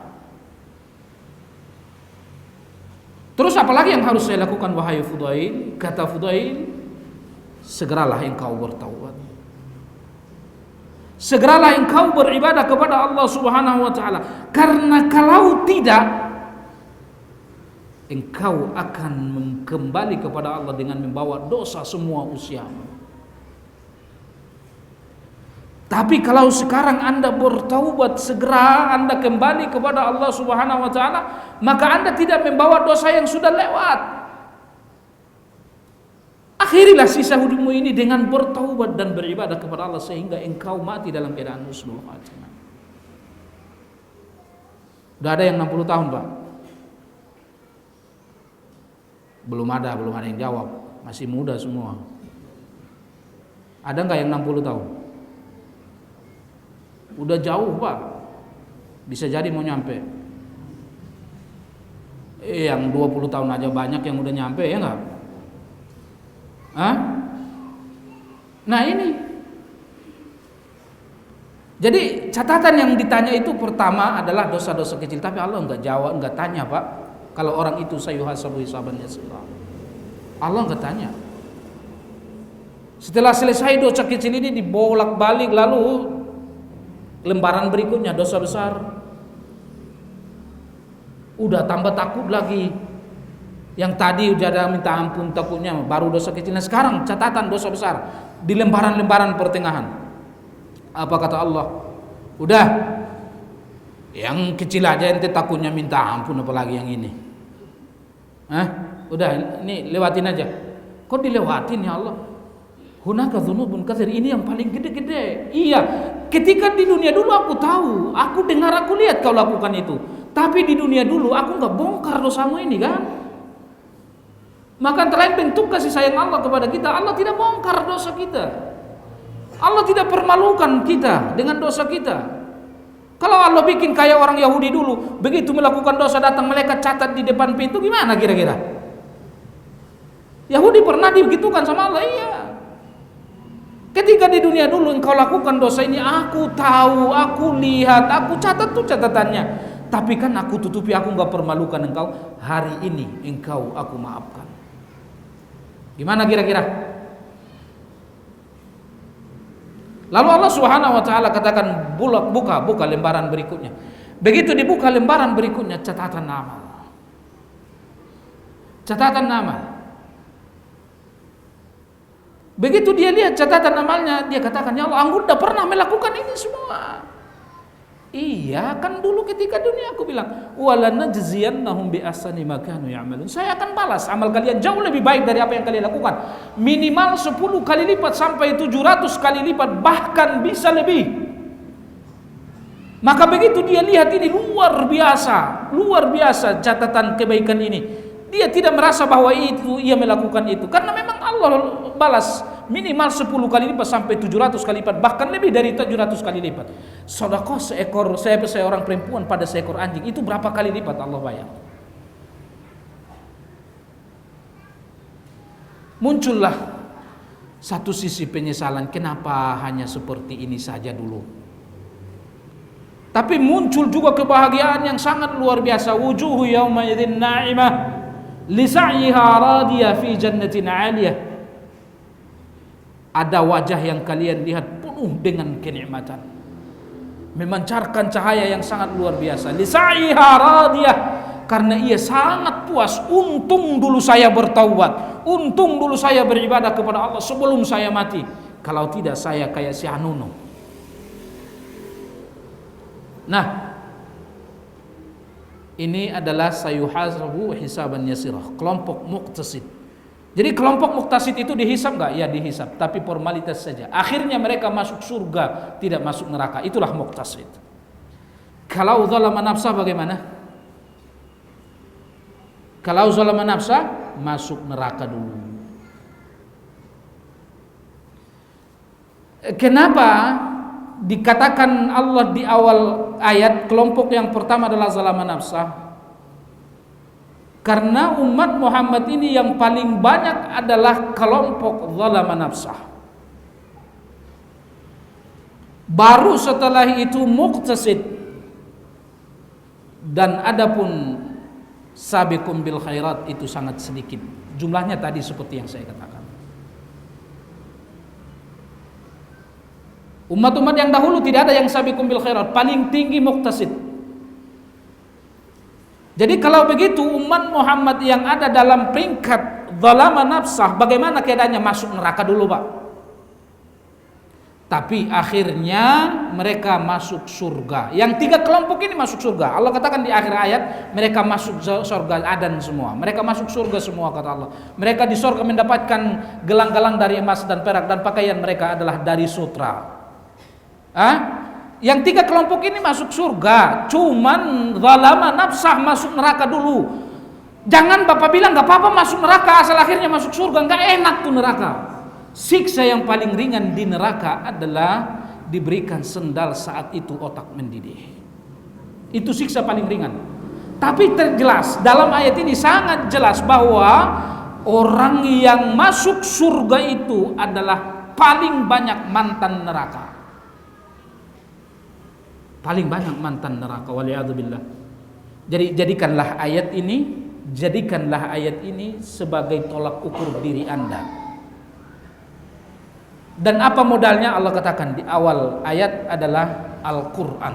Terus apalagi yang harus saya lakukan wahai Fudail? Kata Fudail, segeralah engkau bertaubat. Segeralah engkau beribadah kepada Allah Subhanahu wa taala. Karena kalau tidak, engkau akan kembali kepada Allah dengan membawa dosa semua usiamu. Tapi kalau sekarang Anda bertaubat, segera Anda kembali kepada Allah Subhanahu wa taala, maka Anda tidak membawa dosa yang sudah lewat. Akhirilah sisa hidupmu ini dengan bertaubat dan beribadah kepada Allah sehingga engkau mati dalam keadaan husnul khatimah. Udah ada yang 60 tahun, Pak? Belum ada yang jawab. Masih muda semua. Ada nggak yang 60 tahun? Udah jauh, Pak. Bisa jadi mau nyampe. Yang 20 tahun aja banyak yang udah nyampe, ya nggak? Hah? Nah ini. Jadi catatan yang ditanya itu pertama adalah dosa-dosa kecil. Tapi Allah nggak jawab, nggak tanya, Pak. Kalau orang itu sayuhasabu hisaban yasira. Allah nggak tanya. Setelah selesai dosa kecil ini dibolak-balik, lalu lembaran berikutnya dosa besar. Udah tambah takut lagi. Yang tadi udah ada minta ampun takutnya, baru dosa kecil. Nah sekarang catatan dosa besar di lembaran-lembaran pertengahan. Apa kata Allah? Udah, yang kecil aja ente takutnya minta ampun, apalagi yang ini. Udah, ini lewatin aja. Kok dilewatin ya Allah? Hunaka dzunubun katsir, ini yang paling gede-gede. Iya, ketika di dunia dulu aku tahu, aku dengar, aku lihat kau lakukan itu. Tapi di dunia dulu aku nggak bongkar dosamu ini kan? Maka terlain bentuk kasih sayang Allah kepada kita, Allah tidak bongkar dosa kita. Allah tidak permalukan kita dengan dosa kita. Kalau Allah bikin kayak orang Yahudi dulu, begitu melakukan dosa datang malaikat catat di depan pintu, gimana kira-kira? Yahudi pernah digitukan sama Allah, iya. Ketika di dunia dulu engkau lakukan dosa ini, aku tahu, aku lihat, aku catat tuh catatannya. Tapi kan aku tutupi, aku nggak permalukan engkau. Hari ini engkau aku maafkan. Gimana kira-kira? Lalu Allah Subhanahu wa taala katakan, buka lembaran berikutnya. Begitu dibuka lembaran berikutnya, catatan nama. Catatan nama. Begitu dia lihat catatan amalnya, dia katakan, ya Allah, aku udah pernah melakukan ini semua. Iya, kan dulu ketika dunia aku bilang, walanajziyannahum bi ahsani ma kanu ya'malun. Saya akan balas amal kalian jauh lebih baik dari apa yang kalian lakukan. Minimal 10 kali lipat sampai 700 kali lipat, bahkan bisa lebih. Maka begitu dia lihat ini luar biasa catatan kebaikan ini. Dia tidak merasa bahwa itu ia melakukan itu, karena memang Allah balas minimal 10 kali lipat sampai 700 kali lipat, bahkan lebih dari 700 kali lipat. Sedekah seorang perempuan pada seekor anjing itu berapa kali lipat Allah bayar? Muncullah satu sisi penyesalan, kenapa hanya seperti ini saja dulu. Tapi muncul juga kebahagiaan yang sangat luar biasa. Wujuhu yawma idzin na'imah li sa'yiha radiyah fi jannatin 'aliyah. Ada wajah yang kalian lihat penuh dengan kenikmatan, memancarkan cahaya yang sangat luar biasa. Li sa'yiha radiyah, karena ia sangat puas. Untung dulu saya bertaubat, untung dulu saya beribadah kepada Allah sebelum saya mati. Kalau tidak saya kayak si Anuno. Nah, ini adalah sayuhasabu hisaban yasirah, kelompok muqtasid. Jadi kelompok muqtasid itu dihisab enggak? Ya dihisab, tapi formalitas saja. Akhirnya mereka masuk surga, tidak masuk neraka. Itulah muqtasid. Kalau zalama nafsa bagaimana? Kalau zalama nafsa, masuk neraka dulu. Kenapa dikatakan Allah di awal ayat kelompok yang pertama adalah zalama nafsa? Karena umat Muhammad ini yang paling banyak adalah kelompok zalama nafsa. Baru setelah itu muqtasid, dan adapun sabiqum bil khairat itu sangat sedikit. Jumlahnya tadi seperti yang saya katakan. Umat-umat yang dahulu tidak ada yang sabiqum bil khairat, paling tinggi muqtasid. Jadi kalau begitu umat Muhammad yang ada dalam peringkat zalama nafsah, bagaimana keadaannya? Masuk neraka dulu, Pak. Tapi akhirnya mereka masuk surga. Yang 3 kelompok ini masuk surga. Allah katakan di akhir ayat, mereka masuk surga Adan semua. Mereka masuk surga semua, kata Allah. Mereka di surga mendapatkan gelang-gelang dari emas dan perak, dan pakaian mereka adalah dari sutra. Yang 3 kelompok ini masuk surga, cuman zalama nafsah masuk neraka dulu. Jangan Bapak bilang gak apa-apa masuk neraka asal akhirnya masuk surga. Gak enak tuh neraka. Siksa yang paling ringan di neraka adalah diberikan sendal saat itu otak mendidih. Itu siksa paling ringan. Tapi terjelas dalam ayat ini sangat jelas bahwa orang yang masuk surga itu adalah paling banyak mantan neraka. Paling banyak mantan neraka, waliyadzubillah. Jadi jadikanlah ayat ini sebagai tolak ukur diri Anda. Dan apa modalnya? Allah katakan di awal ayat adalah Al-Quran.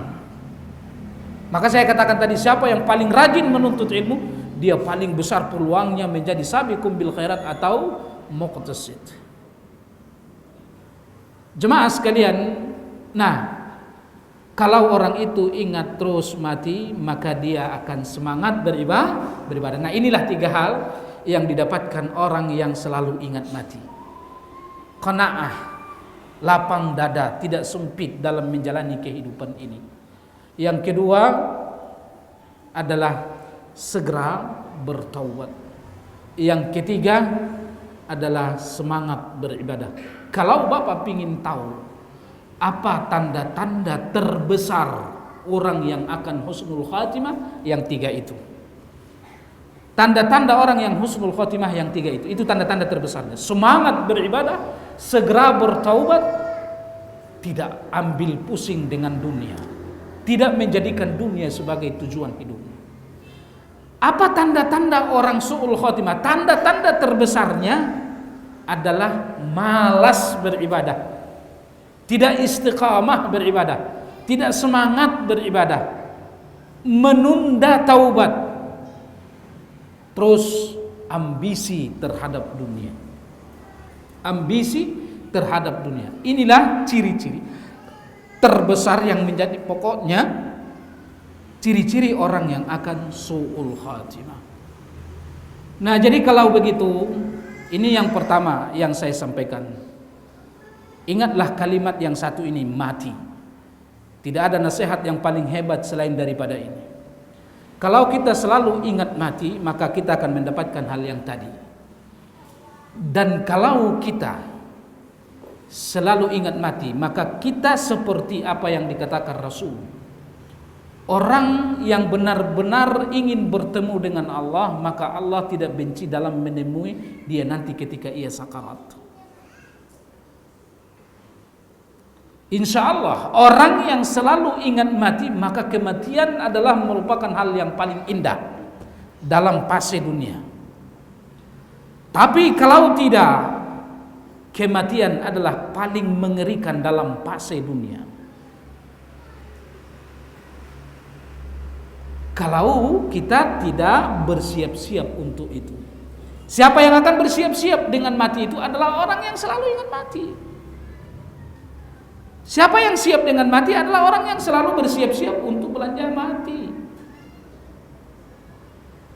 Maka saya katakan tadi, siapa yang paling rajin menuntut ilmu, dia paling besar peluangnya menjadi sabiqum bil khairat atau muqtasid. Jemaah sekalian, nah, kalau orang itu ingat terus mati, maka dia akan semangat beribadah. Nah, inilah 3 hal yang didapatkan orang yang selalu ingat mati. Qanaah, lapang dada, tidak sempit dalam menjalani kehidupan ini. Yang kedua adalah segera bertaubat. Yang ketiga adalah semangat beribadah. Kalau Bapak ingin tahu apa tanda-tanda terbesar orang yang akan husnul khatimah, yang 3 itu. Tanda-tanda orang yang husnul khatimah yang 3 itu. Itu tanda-tanda terbesarnya. Semangat beribadah, segera bertaubat, tidak ambil pusing dengan dunia, tidak menjadikan dunia sebagai tujuan hidupnya. Apa tanda-tanda orang su'ul khatimah? Tanda-tanda terbesarnya adalah malas beribadah, tidak istiqamah beribadah, tidak semangat beribadah, menunda taubat, terus ambisi terhadap dunia. Ambisi terhadap dunia. Inilah ciri-ciri terbesar yang menjadi pokoknya ciri-ciri orang yang akan su'ul khatimah. Nah, jadi kalau begitu, ini yang pertama yang saya sampaikan. Ingatlah kalimat yang satu ini, mati. Tidak ada nasihat yang paling hebat selain daripada ini. Kalau kita selalu ingat mati, maka kita akan mendapatkan hal yang tadi. Dan kalau kita selalu ingat mati, maka kita seperti apa yang dikatakan Rasul. Orang yang benar-benar ingin bertemu dengan Allah, maka Allah tidak benci dalam menemui dia nanti ketika ia sakarat. Insya Allah orang yang selalu ingat mati, maka kematian adalah merupakan hal yang paling indah dalam fase dunia. Tapi kalau tidak, kematian adalah paling mengerikan dalam fase dunia. Kalau kita tidak bersiap-siap untuk itu. Siapa yang akan bersiap-siap dengan mati itu adalah orang yang selalu ingat mati. Siapa yang siap dengan mati adalah orang yang selalu bersiap-siap untuk belanja mati.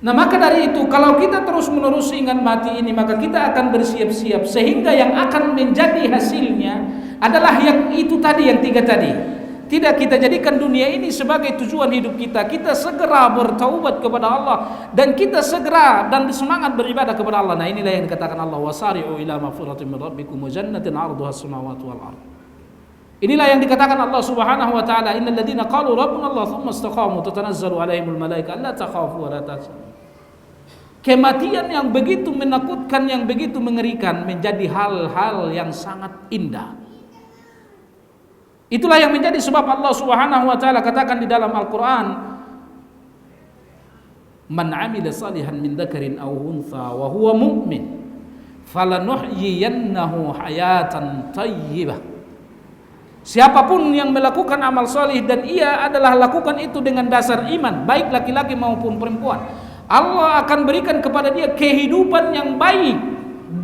Nah, maka dari itu kalau kita terus-menerus ingat mati ini, maka kita akan bersiap-siap, sehingga yang akan menjadi hasilnya adalah yang itu tadi, yang 3 tadi. Tidak kita jadikan dunia ini sebagai tujuan hidup kita. Kita segera bertaubat kepada Allah, dan kita segera dan semangat beribadah kepada Allah. Nah, inilah yang dikatakan Allah, wasari'u ila maghfiratin min rabbikum wa jannatin 'arduha as-samawati wal ardh. Inilah yang dikatakan Allah Subhanahu wa taala, innal ladzina qalu rabbuna Allah tsumma istaqamu tatanazzalu 'alaihimul malaikatu alla takhafu wa la tahzanu. Kematian yang begitu menakutkan, yang begitu mengerikan, menjadi hal-hal yang sangat indah. Itulah yang menjadi sebab Allah Subhanahu wa taala katakan di dalam Al-Qur'an, man 'amila salihan min dzakarin aw untha wa huwa mu'min falanuhyiyannahu hayatan thayyibah Siapapun yang melakukan amal soleh dan ia adalah lakukan itu dengan dasar iman, baik laki-laki maupun perempuan, Allah akan berikan kepada dia kehidupan yang baik,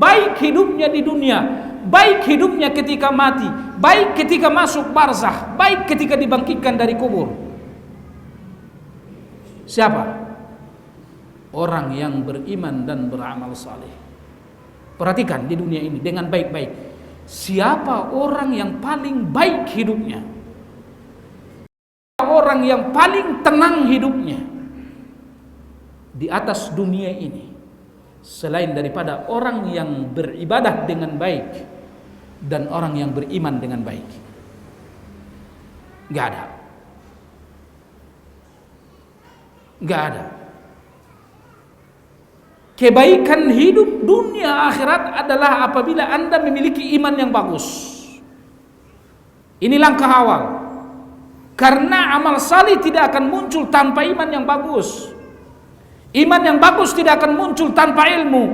baik hidupnya di dunia, baik hidupnya ketika mati, baik ketika masuk barzakh, baik ketika dibangkitkan dari kubur. Siapa? Orang yang beriman dan beramal saleh. Perhatikan di dunia ini dengan baik-baik. Siapa orang yang paling baik hidupnya? Orang yang paling tenang hidupnya di atas dunia ini, selain daripada orang yang beribadah dengan baik dan orang yang beriman dengan baik. Gak ada. Gak ada. Kebaikan hidup dunia akhirat adalah apabila Anda memiliki iman yang bagus. Ini langkah awal. Karena amal saleh tidak akan muncul tanpa iman yang bagus. Iman yang bagus tidak akan muncul tanpa ilmu.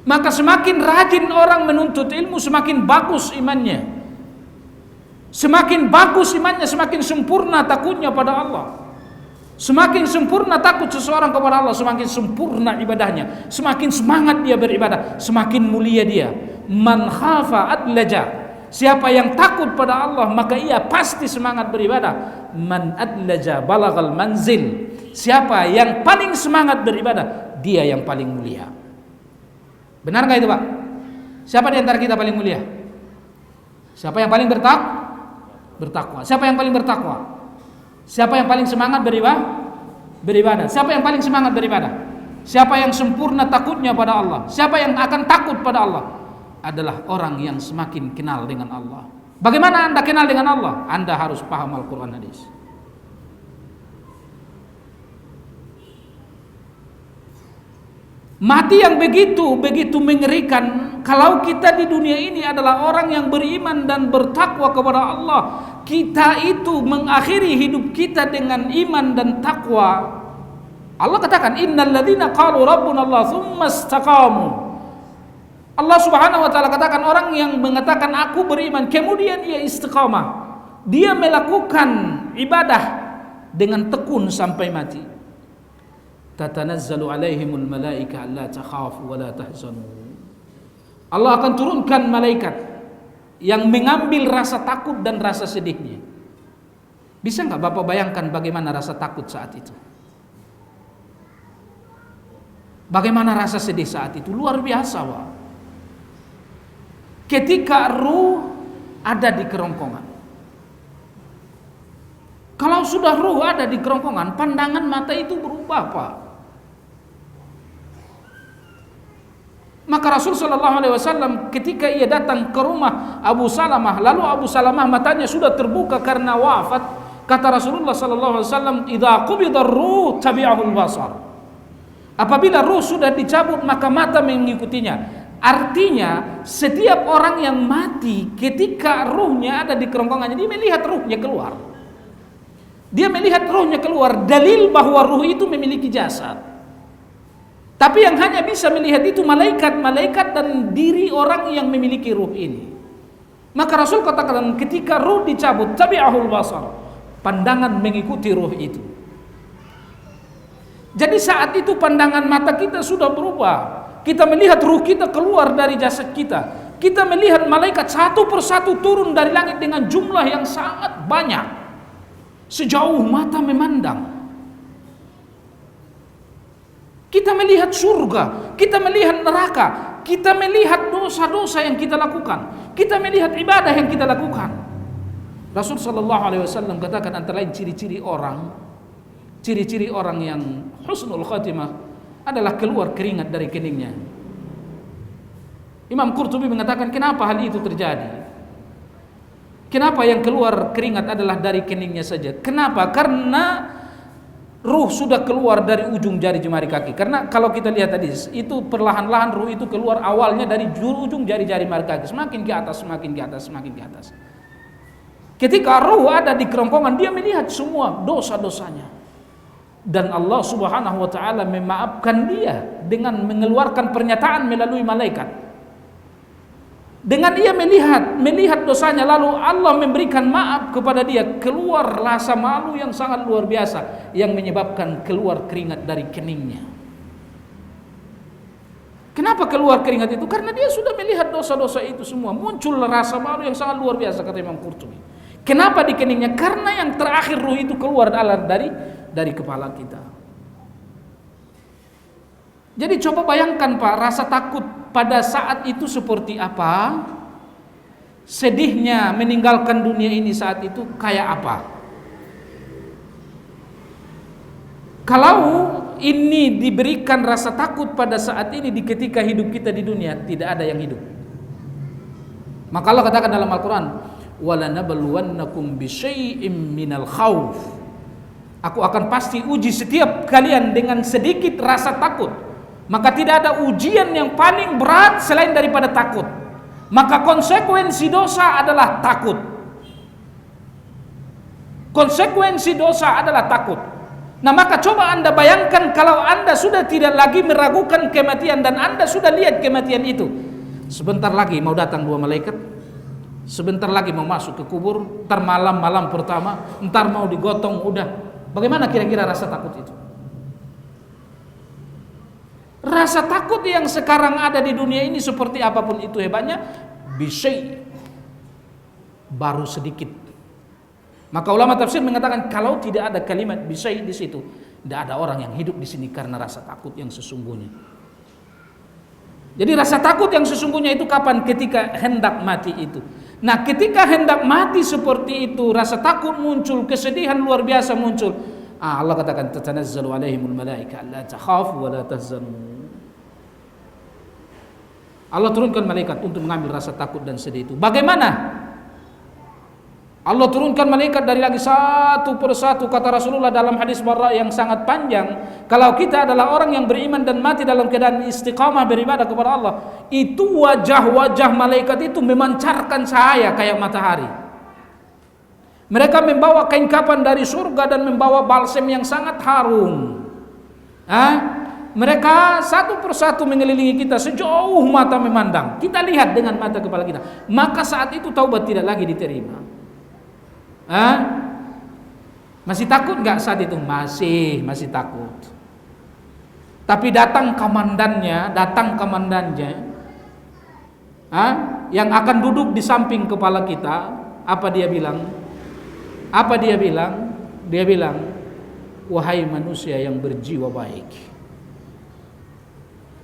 Maka semakin rajin orang menuntut ilmu, semakin bagus imannya. Semakin bagus imannya, semakin sempurna takutnya pada Allah. Semakin sempurna takut seseorang kepada Allah, semakin sempurna ibadahnya, semakin semangat dia beribadah, semakin mulia dia. Man khafa adlaja. Siapa yang takut pada Allah, maka ia pasti semangat beribadah. Man adlaja balagal manzil. Siapa yang paling semangat beribadah, dia yang paling mulia. Benar enggak itu, Pak? Siapa di antara kita paling mulia? Siapa yang paling bertakwa? Siapa yang paling bertakwa? Siapa yang paling semangat beribadah? Siapa yang paling semangat beribadah? Siapa yang sempurna takutnya pada Allah? Siapa yang akan takut pada Allah? Adalah orang yang semakin kenal dengan Allah. Bagaimana Anda kenal dengan Allah? Anda harus paham Al-Quran hadis. Mati yang begitu mengerikan. Kalau kita di dunia ini adalah orang yang beriman dan bertakwa kepada Allah, kita itu mengakhiri hidup kita dengan iman dan takwa. Allah katakan, innal ladzina qalu rabbuna Allah tsumma istaqamu. Allah Subhanahu wa taala katakan, orang yang mengatakan aku beriman kemudian ia istiqamah, dia melakukan ibadah dengan tekun sampai mati. Tatanazzalu alaihimul malaika alla takhafu wa la tahzanu. Allah akan turunkan malaikat yang mengambil rasa takut dan rasa sedihnya. Bisa enggak Bapak bayangkan bagaimana rasa takut saat itu? Bagaimana rasa sedih saat itu? Luar biasa, Pak. Ketika ruh ada di kerongkongan. Kalau sudah ruh ada di kerongkongan, pandangan mata itu berubah, Pak. Maka Rasul sallallahu alaihi wasallam ketika ia datang ke rumah Abu Salamah, lalu Abu Salamah matanya sudah terbuka karena wafat, kata Rasulullah sallallahu alaihi wasallam, "Idza qubida ar-ruh tabi'ahu al-basar." Apabila ruh sudah dicabut maka mata mengikutinya. Artinya setiap orang yang mati ketika ruhnya ada di kerongkongannya, dia melihat ruhnya keluar. Dia melihat ruhnya keluar, dalil bahwa ruh itu memiliki jasad. Tapi yang hanya bisa melihat itu malaikat-malaikat dan diri orang yang memiliki ruh ini. Maka Rasul katakan ketika ruh dicabut, tabi'ahul basar, pandangan mengikuti ruh itu. Jadi saat itu pandangan mata kita sudah berubah. Kita melihat ruh kita keluar dari jasad kita. Kita melihat malaikat satu persatu turun dari langit dengan jumlah yang sangat banyak. Sejauh mata memandang. Kita melihat surga, kita melihat neraka, kita melihat dosa-dosa yang kita lakukan, kita melihat ibadah yang kita lakukan. Rasul sallallahu alaihi wasallam katakan antara lain ciri-ciri orang yang husnul khatimah adalah keluar keringat dari keningnya. Imam Qurtubi mengatakan kenapa hal itu terjadi? Kenapa yang keluar keringat adalah dari keningnya saja? Kenapa? Karena ruh sudah keluar dari ujung jari jemari kaki. Karena kalau kita lihat tadi, itu perlahan-lahan ruh itu keluar awalnya dari ujung jari-jari jemari kaki, semakin ke atas, semakin ke atas, semakin ke atas. Ketika ruh ada di kerongkongan, dia melihat semua dosa-dosanya. Dan Allah Subhanahu wa taala memaafkan dia dengan mengeluarkan pernyataan melalui malaikat. Dengan ia melihat dosanya, lalu Allah memberikan maaf kepada dia, keluar rasa malu yang sangat luar biasa yang menyebabkan keluar keringat dari keningnya. Kenapa keluar keringat itu? Karena dia sudah melihat dosa-dosa itu semua. Muncul rasa malu yang sangat luar biasa, kata Imam Qurtubi. Kenapa di keningnya? Karena yang terakhir ruh itu keluar dari kepala kita. Jadi coba bayangkan Pak, rasa takut pada saat itu seperti apa? Sedihnya meninggalkan dunia ini saat itu kayak apa? Kalau ini diberikan rasa takut pada saat ini di ketika hidup kita di dunia, tidak ada yang hidup. Maka Allah katakan dalam Al-Quran, وَلَنَبَلُوَنَّكُمْ بِشَيْءٍ مِّنَ الْخَوْفِ. Aku akan pasti uji setiap kalian dengan sedikit rasa takut. Maka tidak ada ujian yang paling berat selain daripada takut. Maka konsekuensi dosa adalah takut. Konsekuensi dosa adalah takut. Nah maka coba Anda bayangkan kalau Anda sudah tidak lagi meragukan kematian dan Anda sudah lihat kematian itu. Sebentar lagi mau datang dua malaikat. Sebentar lagi mau masuk ke kubur. Ntar malam pertama, ntar mau digotong, udah. Bagaimana kira-kira rasa takut itu? Rasa takut yang sekarang ada di dunia ini seperti apapun itu hebatnya, bisyai, baru sedikit. Maka ulama tafsir mengatakan kalau tidak ada kalimat bisyai di situ, tidak ada orang yang hidup di sini karena rasa takut yang sesungguhnya. Jadi rasa takut yang sesungguhnya itu kapan? Ketika hendak mati itu. Nah, ketika hendak mati seperti itu, rasa takut muncul, kesedihan luar biasa muncul. Allah katakan tatanazzalu alaihimul malaika alla takhafu wa la tahzanu. Allah turunkan malaikat untuk mengambil rasa takut dan sedih itu. Bagaimana? Allah turunkan malaikat dari lagi satu persatu, kata Rasulullah dalam hadis Barra yang sangat panjang. Kalau kita adalah orang yang beriman dan mati dalam keadaan istiqamah beribadah kepada Allah, itu wajah-wajah malaikat itu memancarkan cahaya kayak matahari. Mereka membawa kain kafan dari surga dan membawa balsem yang sangat harum. Mereka satu persatu mengelilingi kita sejauh mata memandang. Kita lihat dengan mata kepala kita. Maka saat itu taubat tidak lagi diterima. Masih takut nggak saat itu? Masih takut. Tapi datang komandannya, yang akan duduk di samping kepala kita. Apa dia bilang? Dia bilang, wahai manusia yang berjiwa baik.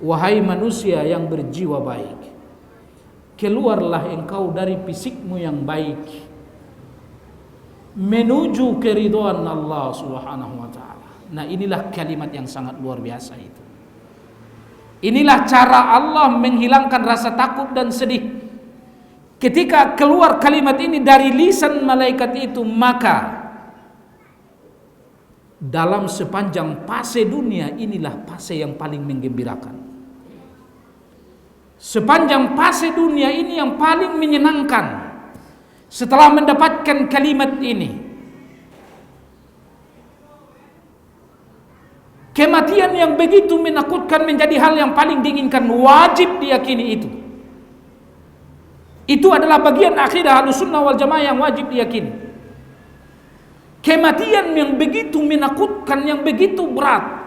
Wahai manusia yang berjiwa baik, keluarlah engkau dari fisikmu yang baik menuju keridhaan Allah Subhanahu wa taala. Nah, inilah kalimat yang sangat luar biasa itu. Inilah cara Allah menghilangkan rasa takut dan sedih. Ketika keluar kalimat ini dari lisan malaikat itu, maka dalam sepanjang fase dunia inilah fase yang paling menggembirakan. Sepanjang fase dunia ini yang paling menyenangkan setelah mendapatkan kalimat ini. Kematian yang begitu menakutkan menjadi hal yang paling diinginkan, wajib diyakini itu. Itu adalah bagian akidah Ahlussunnah wal Jamaah yang wajib diyakini. Kematian yang begitu menakutkan, yang begitu berat,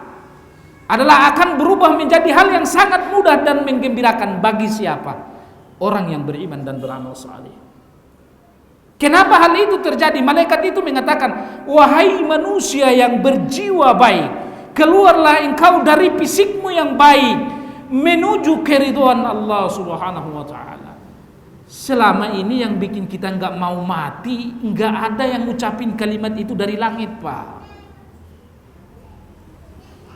adalah akan berubah menjadi hal yang sangat mudah dan menggembirakan bagi siapa? Orang yang beriman dan beramal saleh. Kenapa hal itu terjadi? Malaikat itu mengatakan, wahai manusia yang berjiwa baik, keluarlah engkau dari fisikmu yang baik menuju keridhaan Allah Subhanahu wa taala. Selama ini yang bikin kita enggak mau mati, enggak ada yang ngucapin kalimat itu dari langit, Pak.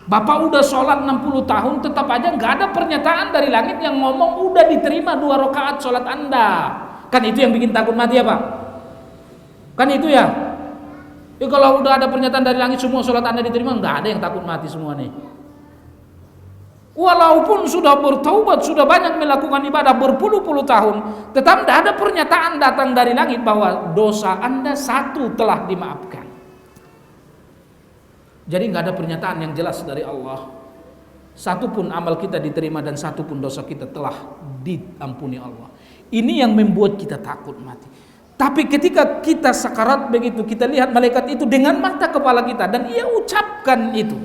Bapak udah sholat 60 tahun tetap aja nggak ada pernyataan dari langit yang ngomong udah diterima 2 rakaat sholat Anda. Kan itu yang bikin takut mati ya Pak? Kan itu ya? Kalau udah ada pernyataan dari langit semua sholat Anda diterima, nggak ada yang takut mati semua nih. Walaupun sudah bertaubat, sudah banyak melakukan ibadah berpuluh-puluh tahun, tetap tidak ada pernyataan datang dari langit bahwa dosa Anda 1 telah dimaafkan. Jadi nggak ada pernyataan yang jelas dari Allah. 1 pun amal kita diterima dan 1 pun dosa kita telah diampuni Allah. Ini yang membuat kita takut mati. Tapi ketika kita sakarat begitu, kita lihat malaikat itu dengan mata kepala kita dan ia ucapkan itu.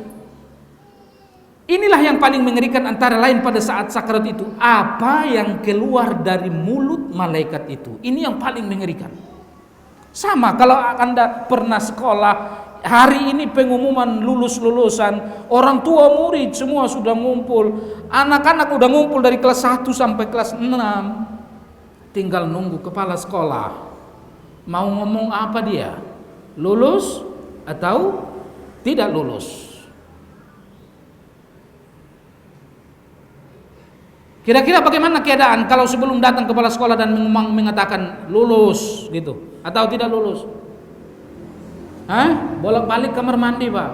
Inilah yang paling mengerikan antara lain pada saat sakarat itu. Apa yang keluar dari mulut malaikat itu. Ini yang paling mengerikan. Sama kalau Anda pernah sekolah, hari ini pengumuman lulus-lulusan, orang tua murid semua sudah ngumpul, anak-anak udah ngumpul dari kelas 1 sampai kelas 6. Tinggal nunggu kepala sekolah mau ngomong apa dia, lulus atau tidak lulus. Kira-kira bagaimana keadaan kalau sebelum datang kepala sekolah dan mengatakan lulus gitu atau tidak lulus? Bolak-balik kamar mandi, Pak.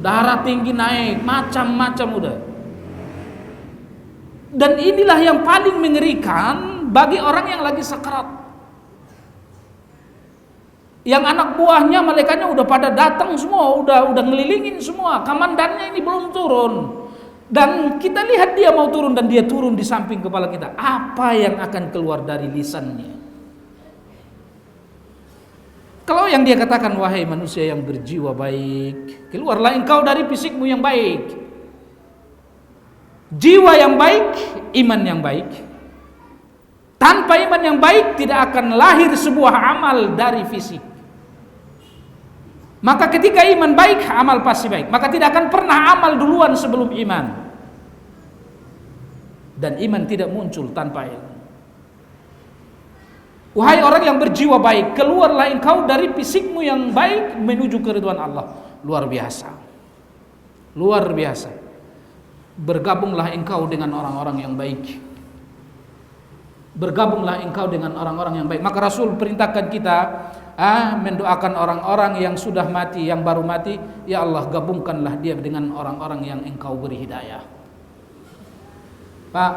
Darah tinggi naik, macam-macam udah. Dan inilah yang paling mengerikan bagi orang yang lagi sakarat. Yang anak buahnya, malaikatnya udah pada datang semua, udah ngelilingin semua. Komandannya ini belum turun. Dan kita lihat dia mau turun dan dia turun di samping kepala kita. Apa yang akan keluar dari lisannya? Kalau yang dia katakan, wahai manusia yang berjiwa baik, keluarlah engkau dari fisikmu yang baik. Jiwa yang baik, iman yang baik. Tanpa iman yang baik tidak akan lahir sebuah amal dari fisik. Maka ketika iman baik, amal pasti baik. Maka tidak akan pernah amal duluan sebelum iman. Dan iman tidak muncul tanpa ilmu. Wahai orang yang berjiwa baik, keluarlah engkau dari fisikmu yang baik menuju keridhaan Allah. Luar biasa. Luar biasa. Bergabunglah engkau dengan orang-orang yang baik. Bergabunglah engkau dengan orang-orang yang baik. Maka Rasul perintahkan kita mendoakan orang-orang yang sudah mati, yang baru mati, ya Allah gabungkanlah dia dengan orang-orang yang engkau beri hidayah. Pak,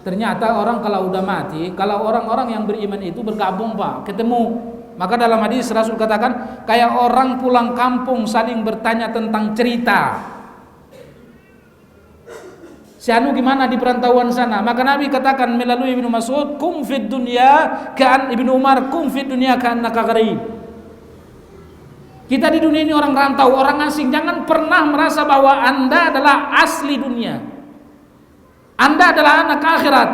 ternyata orang kalau udah mati, kalau orang-orang yang beriman itu bergabung, Pak, ketemu. Maka dalam hadis Rasul katakan kayak orang pulang kampung saling bertanya tentang cerita. Si anu gimana di perantauan sana? Maka Nabi katakan melalui Ibnu Mas'ud, kum fid dunya ka'an Ibnu Umar, kum fid dunya ka'annaka gharib. Kita di dunia ini orang rantau, orang asing. Jangan pernah merasa bahwa Anda adalah asli dunia. Anda adalah anak akhirat.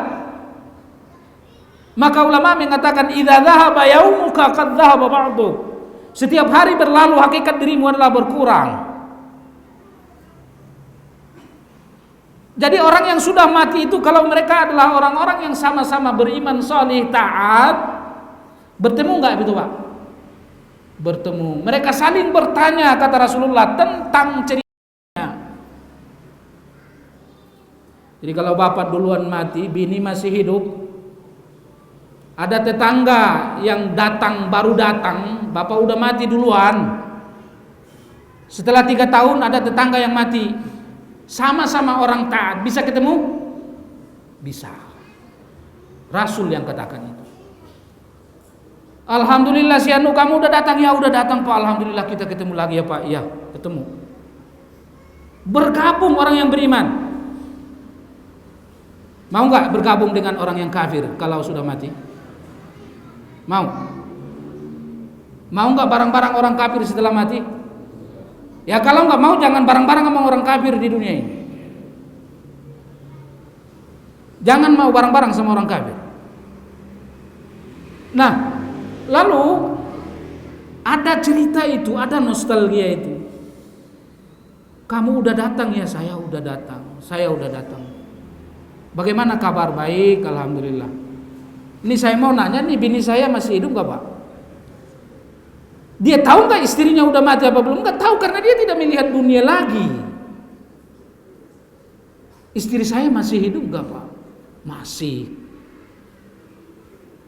Maka ulama mengatakan idza dhahaba yaumuka qad dhahaba ba'duk. Setiap hari berlalu hakikat dirimu adalah berkurang. Jadi orang yang sudah mati itu kalau mereka adalah orang-orang yang sama-sama beriman, salih, taat, bertemu enggak gitu, Pak? Bertemu. Mereka saling bertanya kata Rasulullah tentang ceritanya. Jadi kalau bapak duluan mati, bini masih hidup, ada tetangga yang datang, baru datang, bapak udah mati duluan. Setelah 3 tahun ada tetangga yang mati. Sama-sama orang taat, bisa ketemu? Bisa. Rasul yang katakan itu. Alhamdulillah si anu kamu udah datang, ya udah datang Pak. Alhamdulillah kita ketemu lagi ya Pak. Ya, ketemu. Bergabung orang yang beriman. Mau nggak bergabung dengan orang yang kafir kalau sudah mati? Mau? Mau nggak bareng-bareng orang kafir setelah mati? Ya kalau nggak mau jangan bareng-bareng sama orang kafir di dunia ini. Jangan mau bareng-bareng sama orang kafir. Nah, lalu ada cerita itu, ada nostalgia itu. Kamu udah datang ya, saya udah datang. Saya udah datang. Bagaimana kabar? Baik, alhamdulillah. Ini saya mau nanya nih, bini saya masih hidup gak Pak? Dia tahu nggak istrinya udah mati apa belum? Nggak tahu karena dia tidak melihat dunia lagi. Istri saya masih hidup nggak Pak? Masih.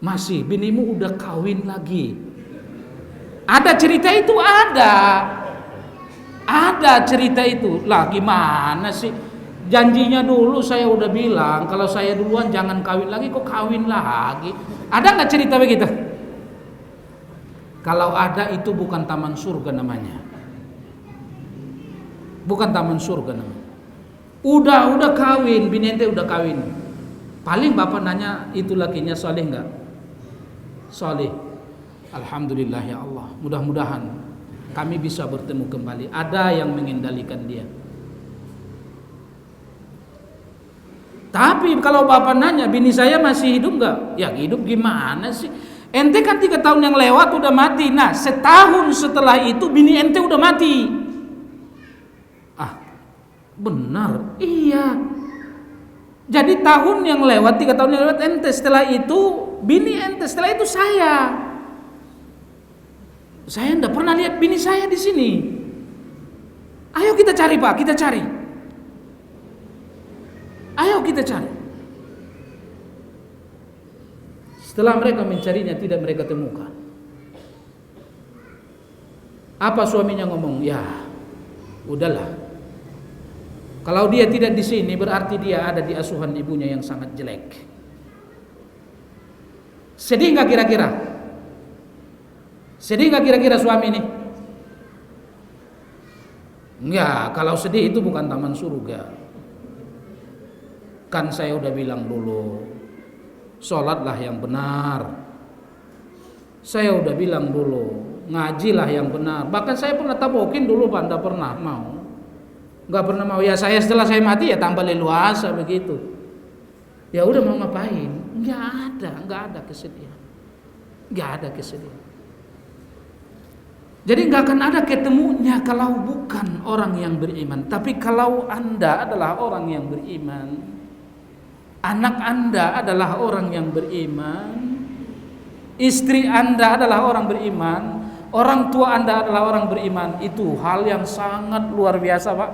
Masih. Binimu udah kawin lagi. Ada cerita itu ada. Ada cerita itu. Lah gimana sih? Janjinya dulu saya udah bilang kalau saya duluan jangan kawin lagi, kok kawin lagi? Ada nggak cerita begitu? Kalau ada itu bukan taman surga namanya. Bukan taman surga namanya. Udah kawin, bini ente udah kawin. Paling bapak nanya, itu lakinya soleh enggak? Soleh. Alhamdulillah ya Allah, mudah-mudahan kami bisa bertemu kembali. Ada yang mengendalikan dia. Tapi kalau bapak nanya, bini saya masih hidup enggak? Ya hidup gimana sih? Ente kan 3 tahun yang lewat udah mati. Nah, setahun setelah itu bini ente udah mati. Ah, benar. Iya. Jadi tahun yang lewat, 3 tahun yang lewat ente, setelah itu bini ente, setelah itu saya. Saya enggak pernah lihat bini saya di sini. Ayo kita cari Pak, kita cari. Ayo kita cari. Setelah mereka mencarinya tidak mereka temukan. Apa suaminya ngomong? Ya, udahlah. Kalau dia tidak di sini berarti dia ada di asuhan ibunya yang sangat jelek. Sedih nggak kira-kira? Sedih nggak kira-kira suami ini? Enggak, kalau sedih itu bukan taman surga. Kan saya udah bilang dulu, sholatlah yang benar. Saya udah bilang dulu, ngajilah yang benar. Bahkan saya pernah tabokin dulu, Pak, enggak pernah mau. Enggak pernah mau. Ya saya setelah saya mati ya tambah leluasa begitu. Ya udah mau ngapain? Enggak ada kesedihan. Enggak ada kesedihan. Jadi enggak akan ada ketemunya kalau bukan orang yang beriman. Tapi kalau Anda adalah orang yang beriman, anak Anda adalah orang yang beriman, istri Anda adalah orang beriman, orang tua Anda adalah orang beriman, itu hal yang sangat luar biasa, Pak.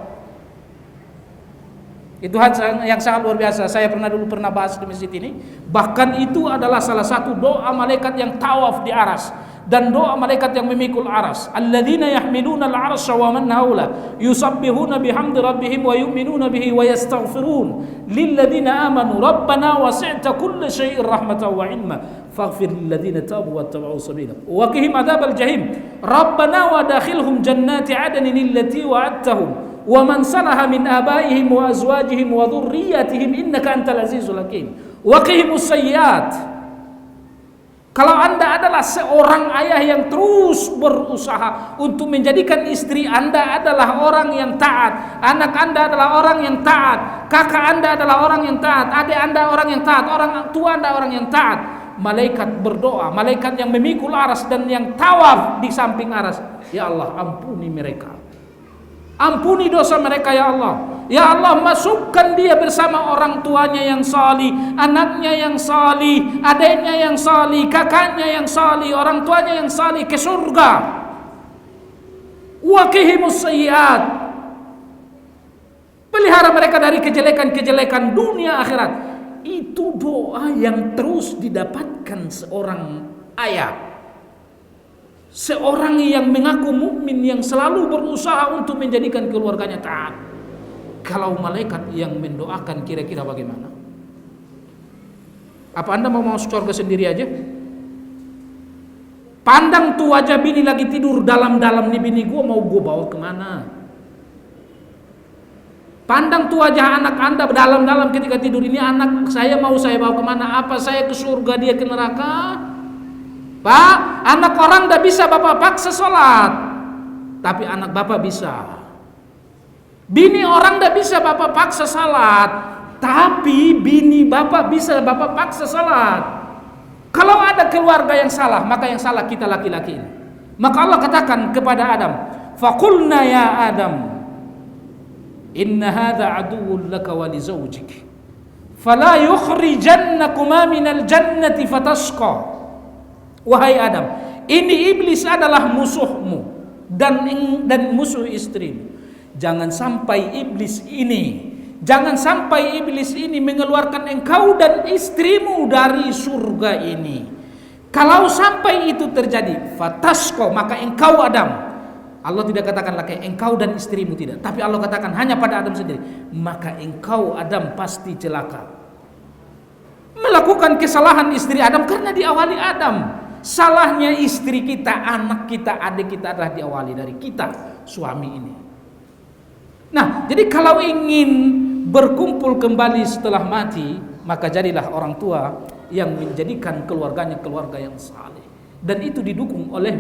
Itu hal yang sangat luar biasa. Saya pernah bahas di masjid ini. Bahkan itu adalah salah satu doa malaikat yang tawaf di aras dan doa malaikat yang memikul aras. Alladzina yahmiluna al-arsya wa man haula yusabbihuna bihamdi rabbihim wa yu'minuna bihi wa yastaghfirun lilladzina amanu rabbana wasi'ta kulla syai'in rahmatan wa ilma faghfir lilladzina tabu wattaba'u sabila wa qihim adzabal jahim rabbana wa dakhilhum jannati 'adnin allati wa'adtahum wa man salaha min abaihim wa azwajihim wa dhurriyyatihim innaka antal azizul hakim wa qihimus sayyi'at. Kalau Anda adalah seorang ayah yang terus berusaha untuk menjadikan istri Anda adalah orang yang taat, anak Anda adalah orang yang taat, kakak Anda adalah orang yang taat, adik Anda orang yang taat, orang tua Anda orang yang taat, malaikat berdoa, malaikat yang memikul aras dan yang tawaf di samping aras, ya Allah ampuni mereka. Ampuni dosa mereka ya Allah. Ya Allah, masukkan dia bersama orang tuanya yang salih, anaknya yang salih, adiknya yang salih, kakaknya yang salih, orang tuanya yang salih ke surga. Wa qihimus sayyi'at. Pelihara mereka dari kejelekan-kejelekan dunia akhirat. Itu doa yang terus didapatkan seorang ayah. Seorang yang mengaku mukmin yang selalu berusaha untuk menjadikan keluarganya taat. Kalau malaikat yang mendoakan kira-kira bagaimana? Apa Anda mau masuk surga sendiri aja? Pandang tuh wajah bini lagi tidur dalam-dalam nih, bini gua mau gua bawa kemana? Pandang tuh wajah anak Anda dalam-dalam ketika tidur, ini anak saya mau saya bawa kemana? Apa saya ke surga, dia ke neraka? Pak, anak orang tidak bisa bapak paksa sholat, tapi anak bapak bisa. Bini orang tidak bisa bapak paksa sholat, tapi bini bapak bisa bapak paksa sholat. Kalau ada keluarga yang salah, maka yang salah kita laki-laki ini. Maka Allah katakan kepada Adam, faqulna ya Adam, inna hadha aduwwun laka wa li zawjik, fala yukhrijannakuma minal jannati fatasqa. Wahai Adam, ini iblis adalah musuhmu dan musuh istrimu. Jangan sampai iblis ini mengeluarkan engkau dan istrimu dari surga ini. Kalau sampai itu terjadi, fatasqa, maka engkau Adam, Allah tidak katakan lagi engkau dan istrimu, tidak, tapi Allah katakan hanya pada Adam sendiri, maka engkau Adam pasti celaka. Melakukan kesalahan istri Adam karena diawali Adam. Salahnya istri kita, anak kita, adik kita adalah diawali dari kita, suami ini. Nah, jadi kalau ingin berkumpul kembali setelah mati, maka jadilah orang tua yang menjadikan keluarganya keluarga yang saleh, dan itu didukung oleh